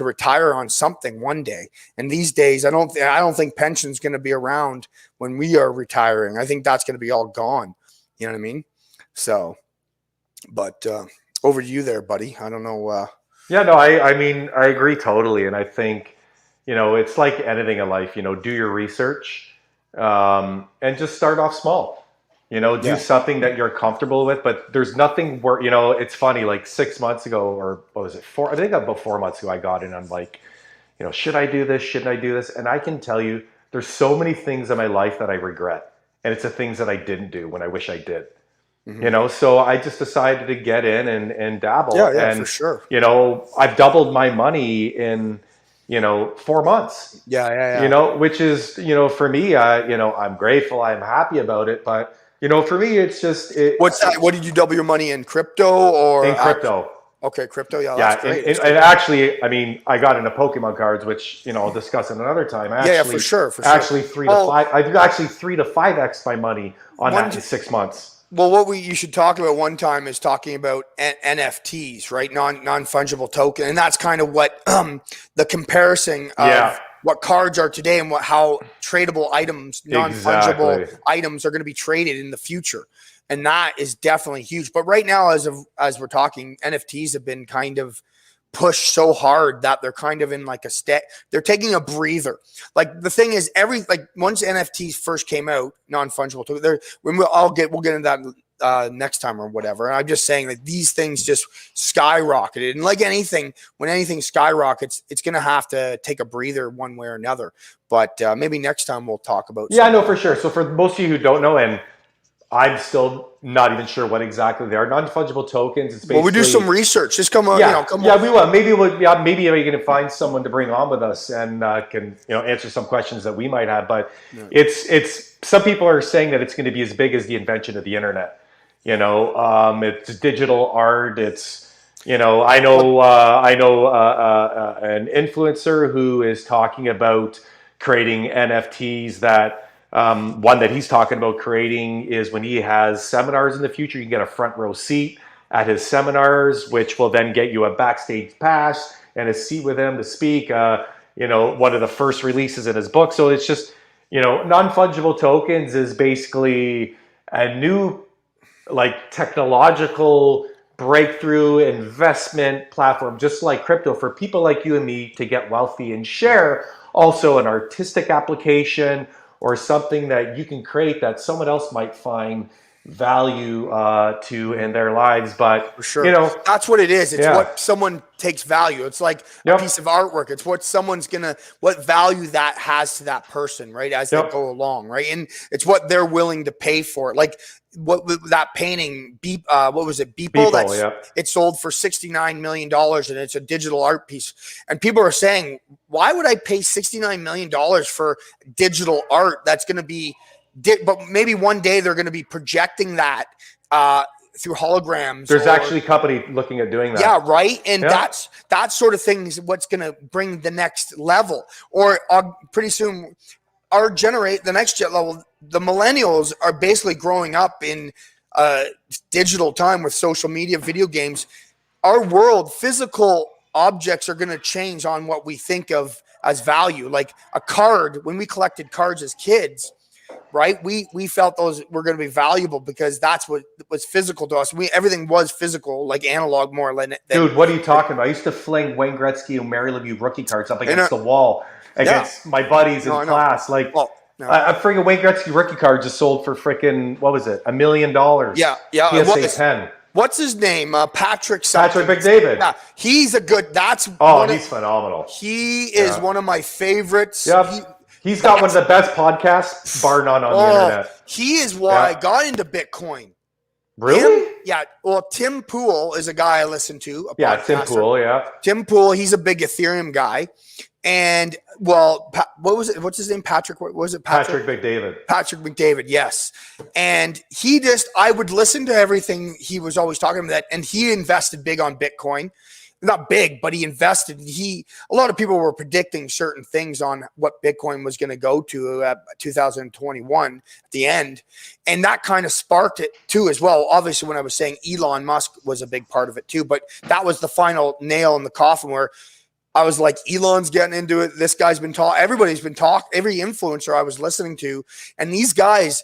retire on something one day. And these days, I don't think pension's going to be around when we are retiring. I think that's going to be all gone. You know what I mean? So, but over to you there, buddy. I don't know. Yeah, no, I mean, I agree totally. And I think, it's like anything in life, do your research, and just start off small. Do something that you're comfortable with, but there's nothing where, it's funny, like 6 months ago, or what was it, 4? I think about 4 months ago, I got in. I'm like, should I do this? Shouldn't I do this? And I can tell you, there's so many things in my life that I regret. And it's the things that I didn't do when I wish I did. Mm-hmm. So I just decided to get in and dabble. Yeah, and, for sure. I've doubled my money in, 4 months. Yeah. Which is, for me, I'm grateful. I'm happy about it. But, for me, it's just... What's that? What did you double your money in, crypto or... In crypto. Okay, crypto. Yeah, that's great. And actually, I mean, I got into Pokemon cards, which, I'll discuss in another time. For sure. Actually, 3 to 5. I've actually 3 to 5x my money on that in 6 months. Well, you should talk about one time is talking about NFTs, right? Non-fungible token. And that's kind of what the comparison of what cards are today and how tradable items, non-fungible items are going to be traded in the future. And that is definitely huge. But right now, as we're talking, NFTs have been kind of pushed so hard that they're kind of in like they're taking a breather. Like the thing is, once NFTs first came out, non-fungible tokens, we'll get into that next time or whatever. And I'm just saying that these things just skyrocketed, and like anything, when anything skyrockets, it's going to have to take a breather one way or another. But maybe next time we'll talk about. Yeah, no, for sure. So for most of you who don't know, and I'm still not even sure what exactly they are. Non-fungible tokens. It's basically. Well, we do some research. Just come on. Yeah, come yeah, on. we will. Maybe we can find someone to bring on with us and can answer some questions that we might have. But it's some people are saying that it's going to be as big as the invention of the internet. It's digital art. It's I know an influencer who is talking about creating NFTs that. One that he's talking about creating is when he has seminars in the future, you can get a front row seat at his seminars, which will then get you a backstage pass and a seat with him to speak. One of the first releases in his book. So it's just, non-fungible tokens is basically a new technological breakthrough investment platform, just like crypto, for people like you and me to get wealthy and share also an artistic application or something that you can create that someone else might find value to in their lives. But for sure, that's what it is. It's what someone takes value. It's like a piece of artwork. It's what what value that has to that person, right? As they go along, right? And it's what they're willing to pay for it. Like what that painting, what was it? Beeple, it sold for $69 million, and it's a digital art piece. And people are saying, why would I pay $69 million for digital art that's going to be, but maybe one day they're going to be projecting that through holograms. There's actually a company looking at doing that. Yeah, right. And that sort of thing is what's going to bring the next level. Or pretty soon, the next level, the millennials are basically growing up in digital time with social media, video games. Our world, physical objects are going to change on what we think of as value. Like a card, when we collected cards as kids, right? We felt those were going to be valuable because that's what was physical to us. Everything was physical, like analog more than. Dude, what are you talking about? I used to fling Wayne Gretzky and Mary Lemieux rookie cards up against the wall against my buddies in class. Like, a freaking Wayne Gretzky rookie card just sold for freaking, what was it? $1 million. Yeah. PSA 10. What's his name? Patrick McDavid. Yeah, he's a good. He's phenomenal. He is one of my favorites. Yeah. He's got one of the best podcasts, bar none, on the internet. He is why I got into Bitcoin. Really? Well, Tim Pool is a guy I listen to. Tim Pool, Tim Pool, he's a big Ethereum guy. And, what was it? What's his name? Patrick, what was it? Patrick McDavid. Patrick McDavid, yes. And I would listen to everything he was always talking about, and he invested big on Bitcoin. Not big, but he invested. A lot of people were predicting certain things on what Bitcoin was going to go to 2021 at the end. And that kind of sparked it too, as well. Obviously, when I was saying Elon Musk was a big part of it too, but that was the final nail in the coffin where I was like, Elon's getting into it. This guy's been talking. Everybody's been talking. Every influencer I was listening to, and these guys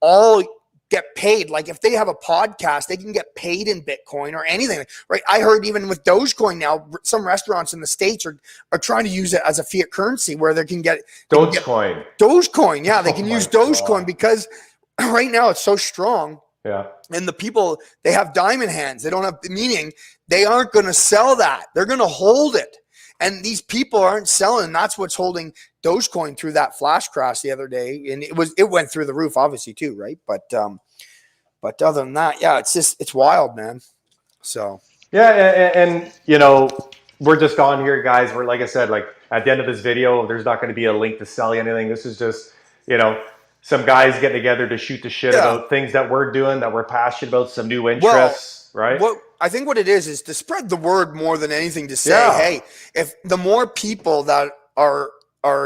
all get paid. Like if they have a podcast, they can get paid in Bitcoin or anything, right? I heard even with Dogecoin now, some restaurants in the States are trying to use it as a fiat currency where they can get Dogecoin. Yeah, they can use Dogecoin because right now it's so strong. Yeah. And the people, they have diamond hands. They don't have, meaning they aren't going to sell that. They're going to hold it. And these people aren't selling, and that's what's holding Dogecoin through that flash crash the other day. And it went through the roof, obviously, too, right? But other than that, it's wild, man. So and we're just on here, guys. We're, like I said, like at the end of this video, there's not going to be a link to sell you anything. This is just some guys getting together to shoot the shit about things that we're doing, that we're passionate about, some new interests, right? I think what it is to spread the word more than anything, to say, hey, if the more people that are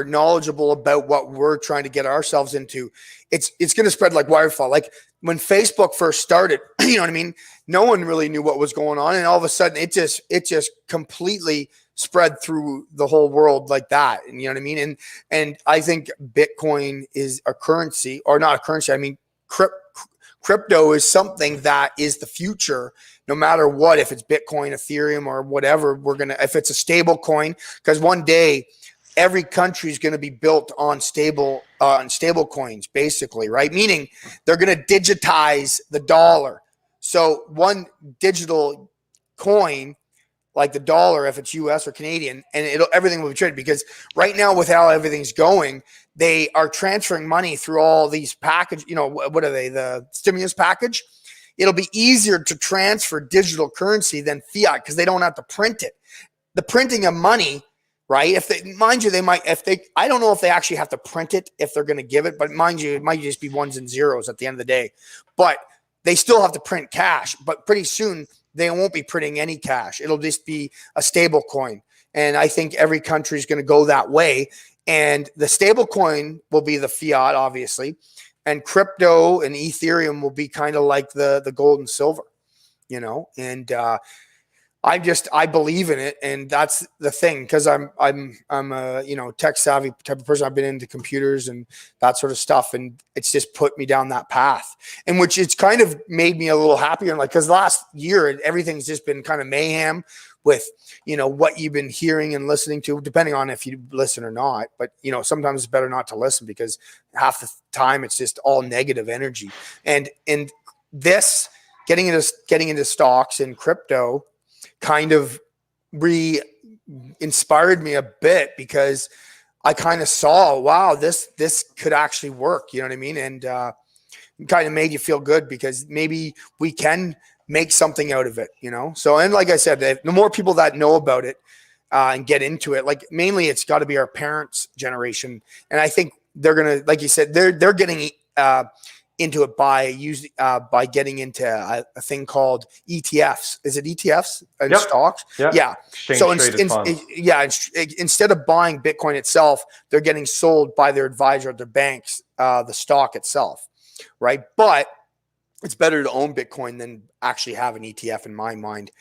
knowledgeable about what we're trying to get ourselves into, it's going to spread like wildfire. Like when Facebook first started, you know what I mean? No one really knew what was going on. And all of a sudden it just completely spread through the whole world like that. And you know what I mean? And I think Bitcoin is a currency, or not a currency. I mean, crypto is something that is the future, no matter what, if it's Bitcoin, Ethereum, or whatever, if it's a stable coin, because one day every country is going to be built on stable coins, basically, right? Meaning they're going to digitize the dollar. So one digital coin, like the dollar, if it's US or Canadian, and everything will be traded, because right now with how everything's going, they are transferring money through all these package, what are they, the stimulus package? It'll be easier to transfer digital currency than fiat because they don't have to print it. The printing of money, right? I don't know if they actually have to print it if they're going to give it, but mind you, it might just be ones and zeros at the end of the day. But they still have to print cash, but pretty soon they won't be printing any cash. It'll just be a stable coin. And I think every country is going to go that way. And the stable coin will be the fiat, obviously. And crypto and Ethereum will be kind of like the gold and silver, and I believe in it. And that's the thing, because I'm a, tech savvy type of person. I've been into computers and that sort of stuff. And it's just put me down that path, in which it's kind of made me a little happier. And because last year, everything's just been kind of mayhem with, what you've been hearing and listening to, depending on if you listen or not. But, sometimes it's better not to listen, because half the time it's just all negative energy. And this getting into stocks and crypto kind of inspired me a bit, because I kind of saw, wow, this could actually work. You know what I mean? And kind of made you feel good, because maybe we can make something out of it, So, and like I said, the more people that know about it and get into it, like mainly it's got to be our parents' generation. And I think they're going to, like you said, they're getting into it by getting into a thing called ETFs. Is it ETFs and stocks? Yep. Yeah. So instead of buying Bitcoin itself, they're getting sold by their advisor at their banks, the stock itself, right? But it's better to own Bitcoin than actually have an ETF, in my mind.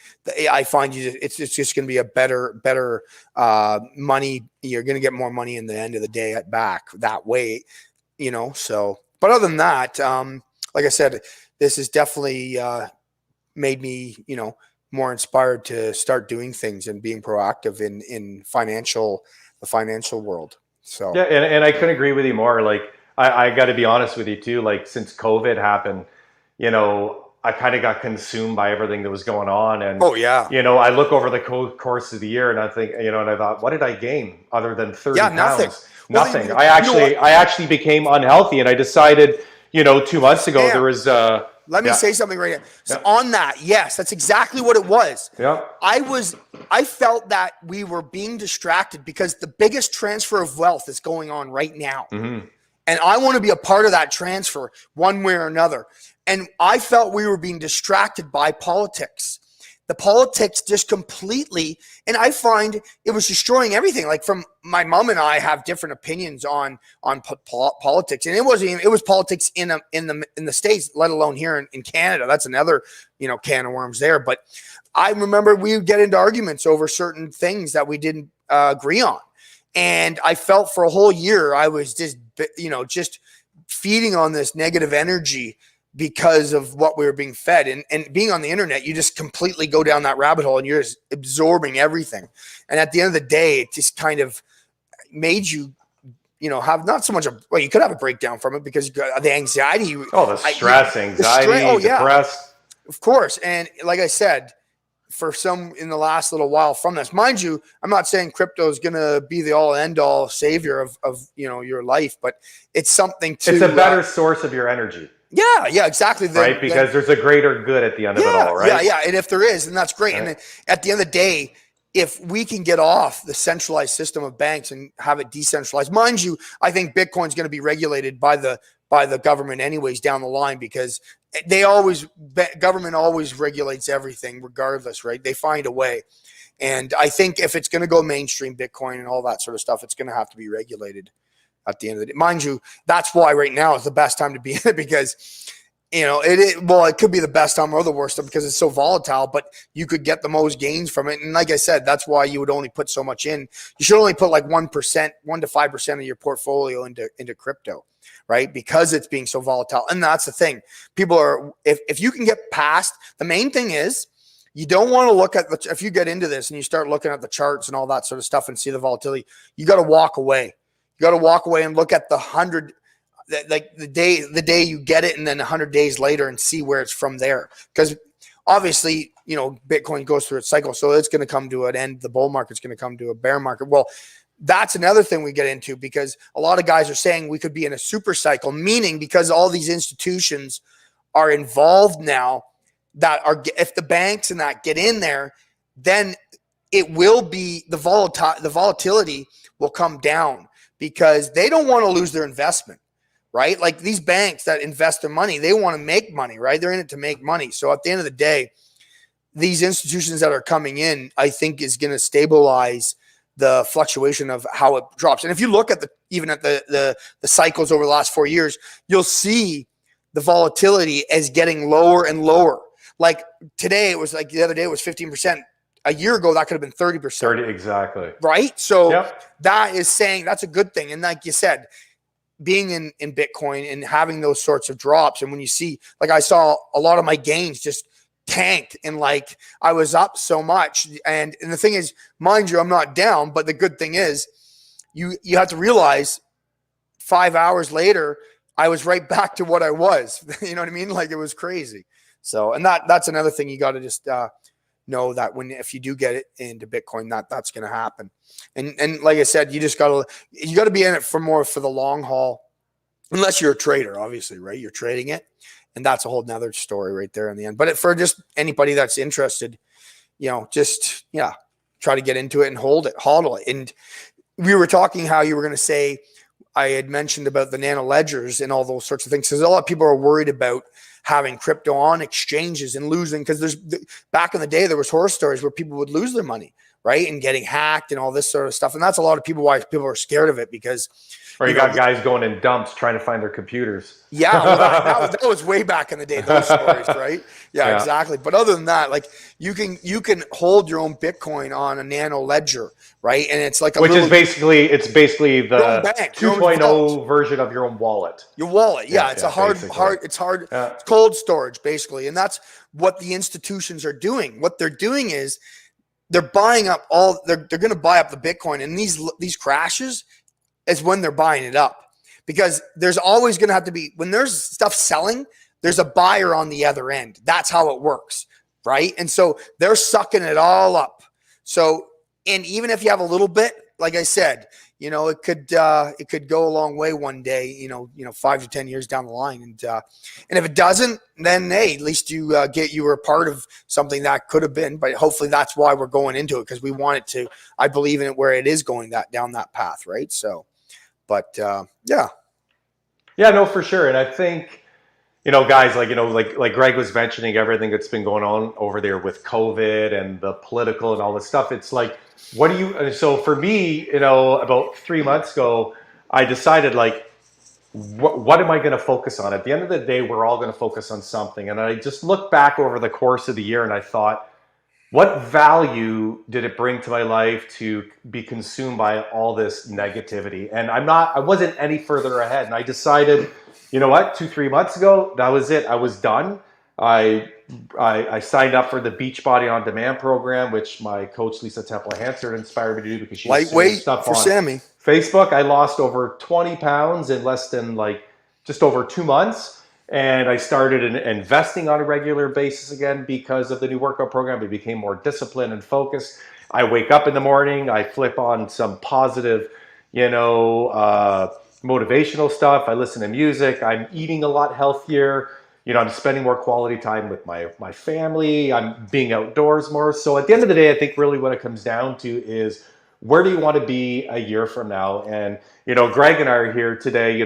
I find it's just going to be a better money. You're going to get more money in the end of the day back that way, So, but other than that, like I said, this has definitely made me, more inspired to start doing things and being proactive in the financial world. So yeah, and I couldn't agree with you more. Like I got to be honest with you too. Like since COVID happened, I kind of got consumed by everything that was going on. And, I look over the course of the year and I think, and I thought, what did I gain other than 30 pounds? Nothing. I actually became unhealthy, and I decided, 2 months ago, there was, let me say something right here. So on that, yes, that's exactly what it was. Yeah. I felt that we were being distracted, because the biggest transfer of wealth is going on right now. Mm-hmm. And I want to be a part of that transfer one way or another. And I felt we were being distracted by politics. The politics just completely, and I find it was destroying everything. Like, from my mom and I have different opinions on politics, and it was politics in the States, let alone here in Canada. That's another can of worms there. But I remember we would get into arguments over certain things that we didn't agree on, and I felt for a whole year I was just feeding on this negative energy because of what we were being fed. And being on the internet, you just completely go down that rabbit hole and you're just absorbing everything. And at the end of the day, it just kind of made you, have not so much you could have a breakdown from it, because the anxiety. Oh, the stress, anxiety, depressed. Of course. And like I said, for some in the last little while from this, mind you, I'm not saying crypto is going to be the all end all savior of your life, but it's something to. It's a better source of your energy. Yeah, exactly. Right, because there's a greater good at the end of it all, right? Yeah. And if there is, then that's great. Right. And at the end of the day, if we can get off the centralized system of banks and have it decentralized, mind you, I think Bitcoin's going to be regulated by the government anyways down the line, because government always regulates everything regardless, right? They find a way. And I think if it's going to go mainstream, Bitcoin and all that sort of stuff, it's going to have to be regulated at the end of the day. Mind you, that's why right now is the best time to be in it, because it could be the best time or the worst time because it's so volatile, but you could get the most gains from it. And like I said, that's why you would only put so much in. You should only put like 1%, 1 to 5% of your portfolio into crypto, right? Because it's being so volatile. And that's the thing. People are, if you can get past, the main thing is you don't want to look at, if you get into this and you start looking at the charts and all that sort of stuff and see the volatility, you got to walk away. You got to walk away and look at the 100, like the day you get it, and then 100 days later, and see where it's from there. Because obviously, Bitcoin goes through its cycle, so it's going to come to an end. The bull market's going to come to a bear market. Well, that's another thing we get into, because a lot of guys are saying we could be in a super cycle, meaning because all these institutions are involved now, if the banks and that get in there, then it will be the volatility will come down, because they don't want to lose their investment. Right? Like these banks that invest their money, they want to make money, right? They're in it to make money. So at the end of the day, these institutions that are coming in, I think, is going to stabilize the fluctuation of how it drops. And if you look at even at the cycles over the last 4 years, you'll see the volatility as getting lower and lower. Like today, it was like the other day it was 15%. A year ago, that could have been 30%. 30, exactly. Right? So That is saying that's a good thing. And like you said, being in Bitcoin and having those sorts of drops. And when you see, like I saw a lot of my gains just tanked, and like I was up so much. And the thing is, mind you, I'm not down, but the good thing is you have to realize 5 hours later, I was right back to what I was. You know what I mean? Like it was crazy. So, and that's another thing you got to just know that if you do get it into Bitcoin, that's going to happen. And like I said, you got to be in it for the long haul, unless you're a trader, obviously, right? You're trading it, and that's a whole nother story right there in the end. But for just anybody that's interested, try to get into it and hodl it. And we were talking how you were going to say, I had mentioned about the nano ledgers and all those sorts of things, because a lot of people are worried about having crypto on exchanges and losing, because back in the day, there was horror stories where people would lose their money, right? And getting hacked and all this sort of stuff. And that's a lot of people why people are scared of it, because you got guys going in dumps trying to find their computers. Yeah, well, that was way back in the day, those stories, right? Yeah, exactly. But other than that, like you can hold your own Bitcoin on a nano ledger, right? And it's like basically the 2.0 version of your own wallet. Your wallet, it's a hard. It's cold storage, basically, and that's what the institutions are doing. What they're doing is they're buying up they're going to buy up the Bitcoin, and these crashes is when they're buying it up. Because there's always going to have to be, when there's stuff selling, there's a buyer on the other end. That's how it works, right? And so they're sucking it all up. So, and even if you have a little bit, like I said, it could go a long way one day, 5 to 10 years down the line. And if it doesn't, then hey, at least you were a part of something that could have been. But hopefully that's why we're going into it, because we want it to. I believe in it where it is going down that path, right? So. But yeah, no, for sure. And I think, guys, like Greg was mentioning, everything that's been going on over there with COVID and the political and all this stuff. It's like, so for me, about 3 months ago, I decided like, what am I going to focus on? At the end of the day, we're all going to focus on something. And I just looked back over the course of the year and I thought, what value did it bring to my life to be consumed by all this negativity? And I wasn't any further ahead. And I decided, you know what, 2-3 months ago, that was it. I was done. I signed up for the Beachbody On Demand program, which my coach, Lisa Temple-Hansard, inspired me to do, because she's lightweight stuff for on Sammy. Facebook. I lost over 20 pounds in less than just over 2 months. And I started investing on a regular basis again because of the new workout program. I became more disciplined and focused. I wake up in the morning, I flip on some positive, motivational stuff. I listen to music. I'm eating a lot healthier. I'm spending more quality time with my family. I'm being outdoors more. So at the end of the day, I think really what it comes down to is, where do you want to be a year from now? And Greg and I are here today.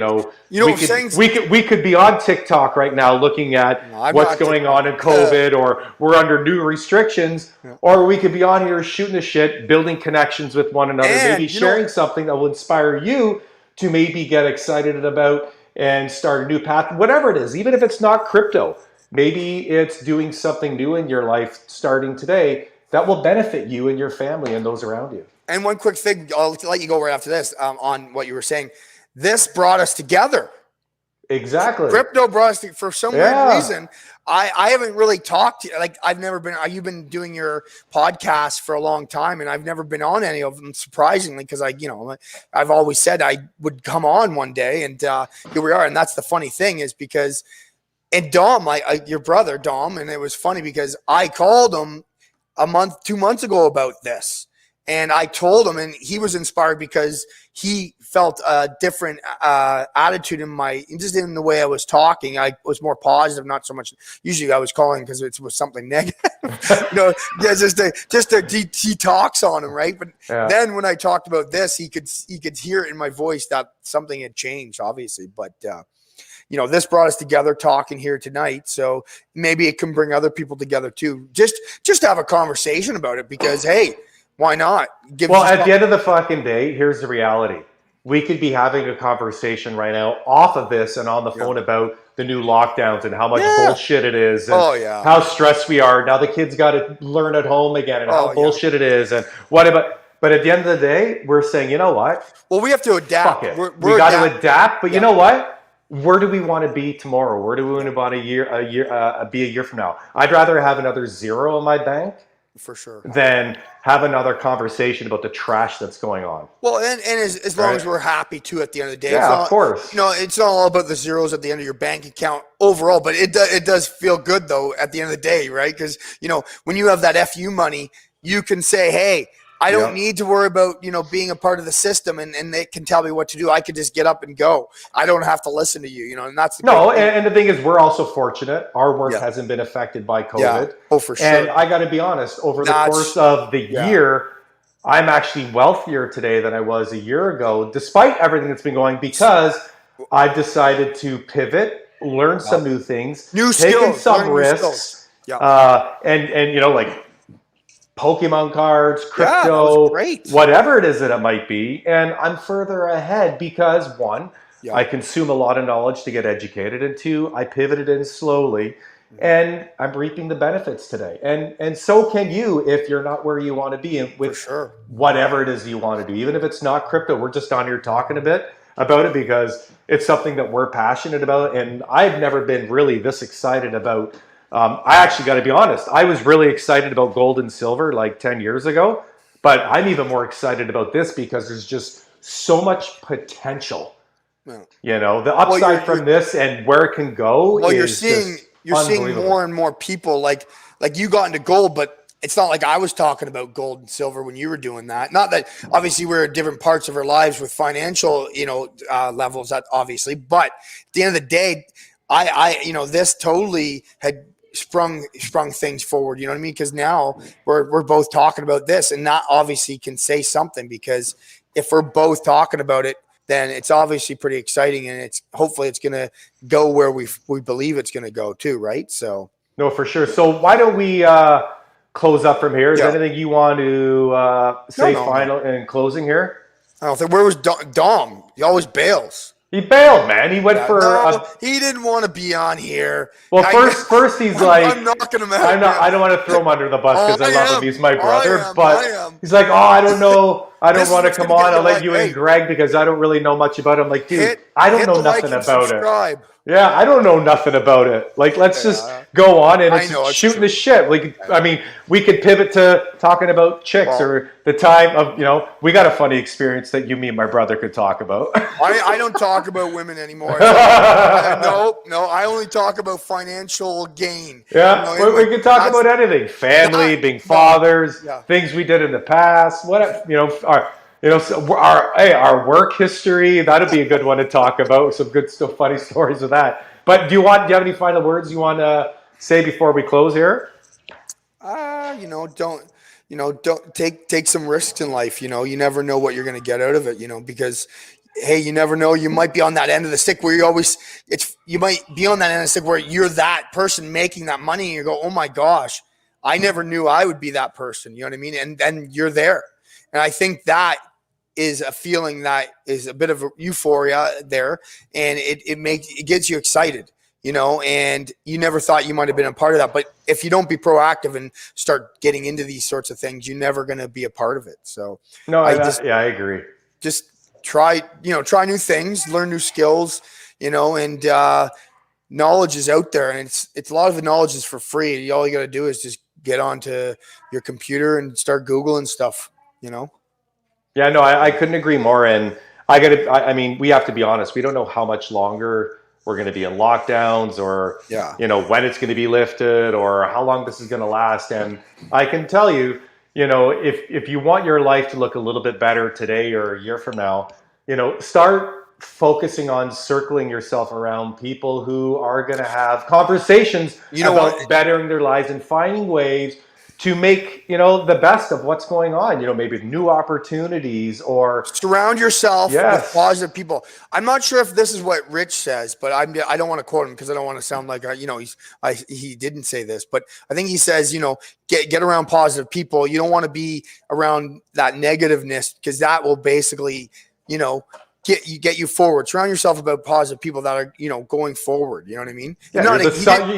We could be on TikTok right now looking at what's going on in COVID, or we're under new restrictions, or we could be on here shooting the shit, building connections with one another, maybe sharing something that will inspire you to maybe get excited about and start a new path, whatever it is, even if it's not crypto. Maybe it's doing something new in your life starting today that will benefit you and your family and those around you. And one quick thing, I'll let you go right after this on what you were saying. This brought us together. Exactly. Crypto brought us for some weird reason. I haven't really talked to, like, I've never been, you've been doing your podcast for a long time, and I've never been on any of them, surprisingly, because I've always said I would come on one day, and here we are. And that's the funny thing, is because, and Dom, your brother Dom, and it was funny because I called him 2 months ago about this. And I told him, and he was inspired because he felt a different attitude in just in the way I was talking. I was more positive, not so much. Usually I was calling because it was something negative, just to detox on him, right? But then when I talked about this, he could hear it in my voice that something had changed, obviously. But this brought us together talking here tonight. So maybe it can bring other people together too. Just to have a conversation about it, because hey, why not? At the end of the fucking day, here's the reality. We could be having a conversation right now off of this and on the phone about the new lockdowns and how much bullshit it is, and how stressed we are. Now the kids got to learn at home again, and how bullshit it is, and whatever. But at the end of the day, we're saying, you know what? Well, we have to adapt. Fuck it. We got to adapt. But you know what? Where do we want to be tomorrow? Where do we want to be a year from now? I'd rather have another zero in my bank, for sure, than have another conversation about the trash that's going on. Well, and as long as we're happy too at the end of the day. Yeah, of course. It's not all about the zeros at the end of your bank account overall, but it does feel good though at the end of the day, right? Because when you have that FU money, you can say, hey, I don't need to worry about, being a part of the system, and they can tell me what to do. I could just get up and go. I don't have to listen to you, and that's the and the thing is, we're also fortunate. Our work hasn't been affected by COVID. Yeah. Oh, for sure. And I got to be honest, over the course of the year, I'm actually wealthier today than I was a year ago, despite everything that's been going, because I've decided to pivot, learn some new things, taking some risks, and like Pokemon cards, crypto, whatever it is that it might be. And I'm further ahead because, one, I consume a lot of knowledge to get educated, and two, I pivoted in slowly, and I'm reaping the benefits today. And so can you if you're not where you want to be, and with whatever it is you want to do. Even if it's not crypto, we're just on here talking a bit about it because it's something that we're passionate about. And I've never been really this excited about I actually got to be honest, I was really excited about gold and silver like 10 years ago, but I'm even more excited about this because there's just so much potential. The upside from this and where it can go is you're seeing more and more people like you got into gold, but it's not like I was talking about gold and silver when you were doing that. Not that obviously we're at different parts of our lives with financial, levels, that obviously, but at the end of the day, I this totally had sprung things forward, you know what I mean? Because now we're both talking about this, and that obviously can say something, because if we're both talking about it, then it's obviously pretty exciting, and hopefully it's going to go where we believe it's going to go too, right? So no, for sure. So why don't we close up from here? Is there anything you want to say final in closing here? I don't think. Where was Dom? He always bails. He bailed, man. He went he didn't want to be on here. Well, first he's like, I'm knocking him out. I don't want to throw him under the bus because I love him. He's my brother. But he's like, I don't know. I don't want to come on. I'll let you and Greg because I don't really know much about him. Like, dude, I don't know nothing about it. Yeah, I don't know nothing about it. Like, let's just go on and it's shooting the shit. Like, I mean, we could pivot to talking about chicks or the time of, we got a funny experience that you, me, and my brother could talk about. I don't talk about women anymore. No, I only talk about financial gain. Yeah, we can talk about anything. Family, being fathers, things we did in the past, our work history. That'd be a good one to talk about. Some good stuff, funny stories with that. But do you have any final words you want to say before we close here? Don't take some risks in life. You never know what you're going to get out of it. Because hey, you never know. You might be on that end of the stick where you might be on that end of the stick where you're that person making that money, and you go, oh my gosh, I never knew I would be that person. You know what I mean? And then you're there. And I think that is a feeling that is a bit of a euphoria there, and it gets you excited, and you never thought you might have been a part of that. But if you don't be proactive and start getting into these sorts of things, you're never going to be a part of it. So No, I just I agree. just try new things, learn new skills, and knowledge is out there, and it's a lot of the knowledge is for free. All you got to do is just get onto your computer and start Googling stuff, Yeah, no, I couldn't agree more. And I mean, we have to be honest. We don't know how much longer we're going to be in lockdowns, or, Yeah. when it's going to be lifted, or how long this is going to last. And I can tell you, if you want your life to look a little bit better today or a year from now, start focusing on circling yourself around people who are going to have conversations about bettering their lives and finding ways to make the best of what's going on, maybe new opportunities, or surround yourself Yes. with positive people. I'm not sure if this is what Rich says, but I don't want to quote him because I don't want to sound like he didn't say this, but I think he says get around positive people. You don't want to be around that negativeness, because that will basically get you forward. Surround yourself about positive people that are going forward. You know what I mean? Yeah,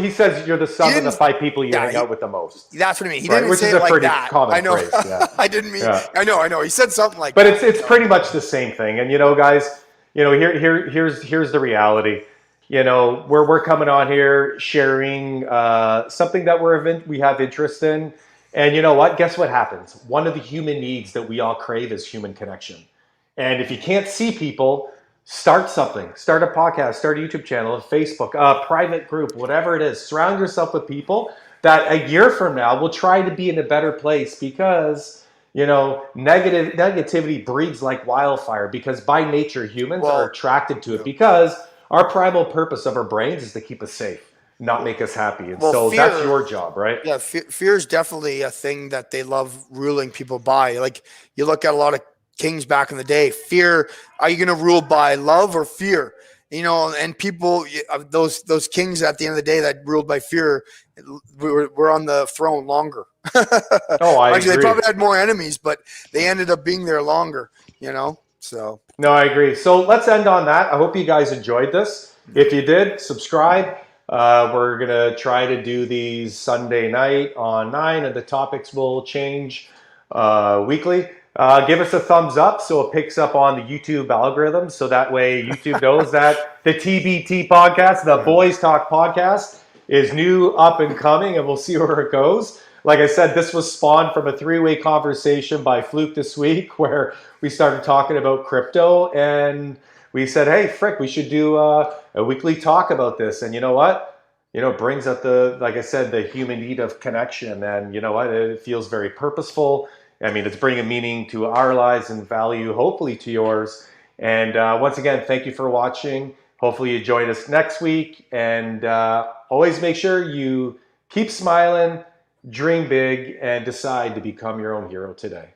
he says you're the sum of the 5 people you hang out with the most. That's what I mean. He Right, didn't which say is it a like pretty that. common I know. phrase. Yeah. I didn't mean. Yeah. I know. He said something like But that. it's pretty much the same thing. And guys, here's the reality. We're coming on here sharing something that we have interest in. And you know what? Guess what happens? One of the human needs that we all crave is human connection. And if you can't see people, start something. Start a podcast, start a YouTube channel, a Facebook, a private group, whatever it is. Surround yourself with people that a year from now will try to be in a better place, because negativity breeds like wildfire, because by nature humans are attracted to it, because our primal purpose of our brains is to keep us safe, not make us happy. And so fear, that's your job, right? Yeah, fear is definitely a thing that they love ruling people by. Like, you look at a lot of kings back in the day. Fear, are you going to rule by love or fear? And people, those kings at the end of the day that ruled by fear were on the throne longer. I agree. They probably had more enemies, but they ended up being there longer, so. No, I agree. So let's end on that. I hope you guys enjoyed this. If you did, subscribe. We're going to try to do these Sunday night on 9, and the topics will change weekly. Give us a thumbs up so it picks up on the YouTube algorithm, so that way YouTube knows that the T.B.T Podcast, the Boys Talk Podcast, is new, up and coming, and we'll see where it goes. Like I said, this was spawned from a 3-way conversation by Fluke this week, where we started talking about crypto, and we said, hey, frick, we should do a weekly talk about this. And you know what? It brings up like I said, the human need of connection. And you know what? It feels very purposeful. I mean, it's bringing meaning to our lives and value, hopefully, to yours. And once again, thank you for watching. Hopefully you join us next week. And always make sure you keep smiling, dream big, and decide to become your own hero today.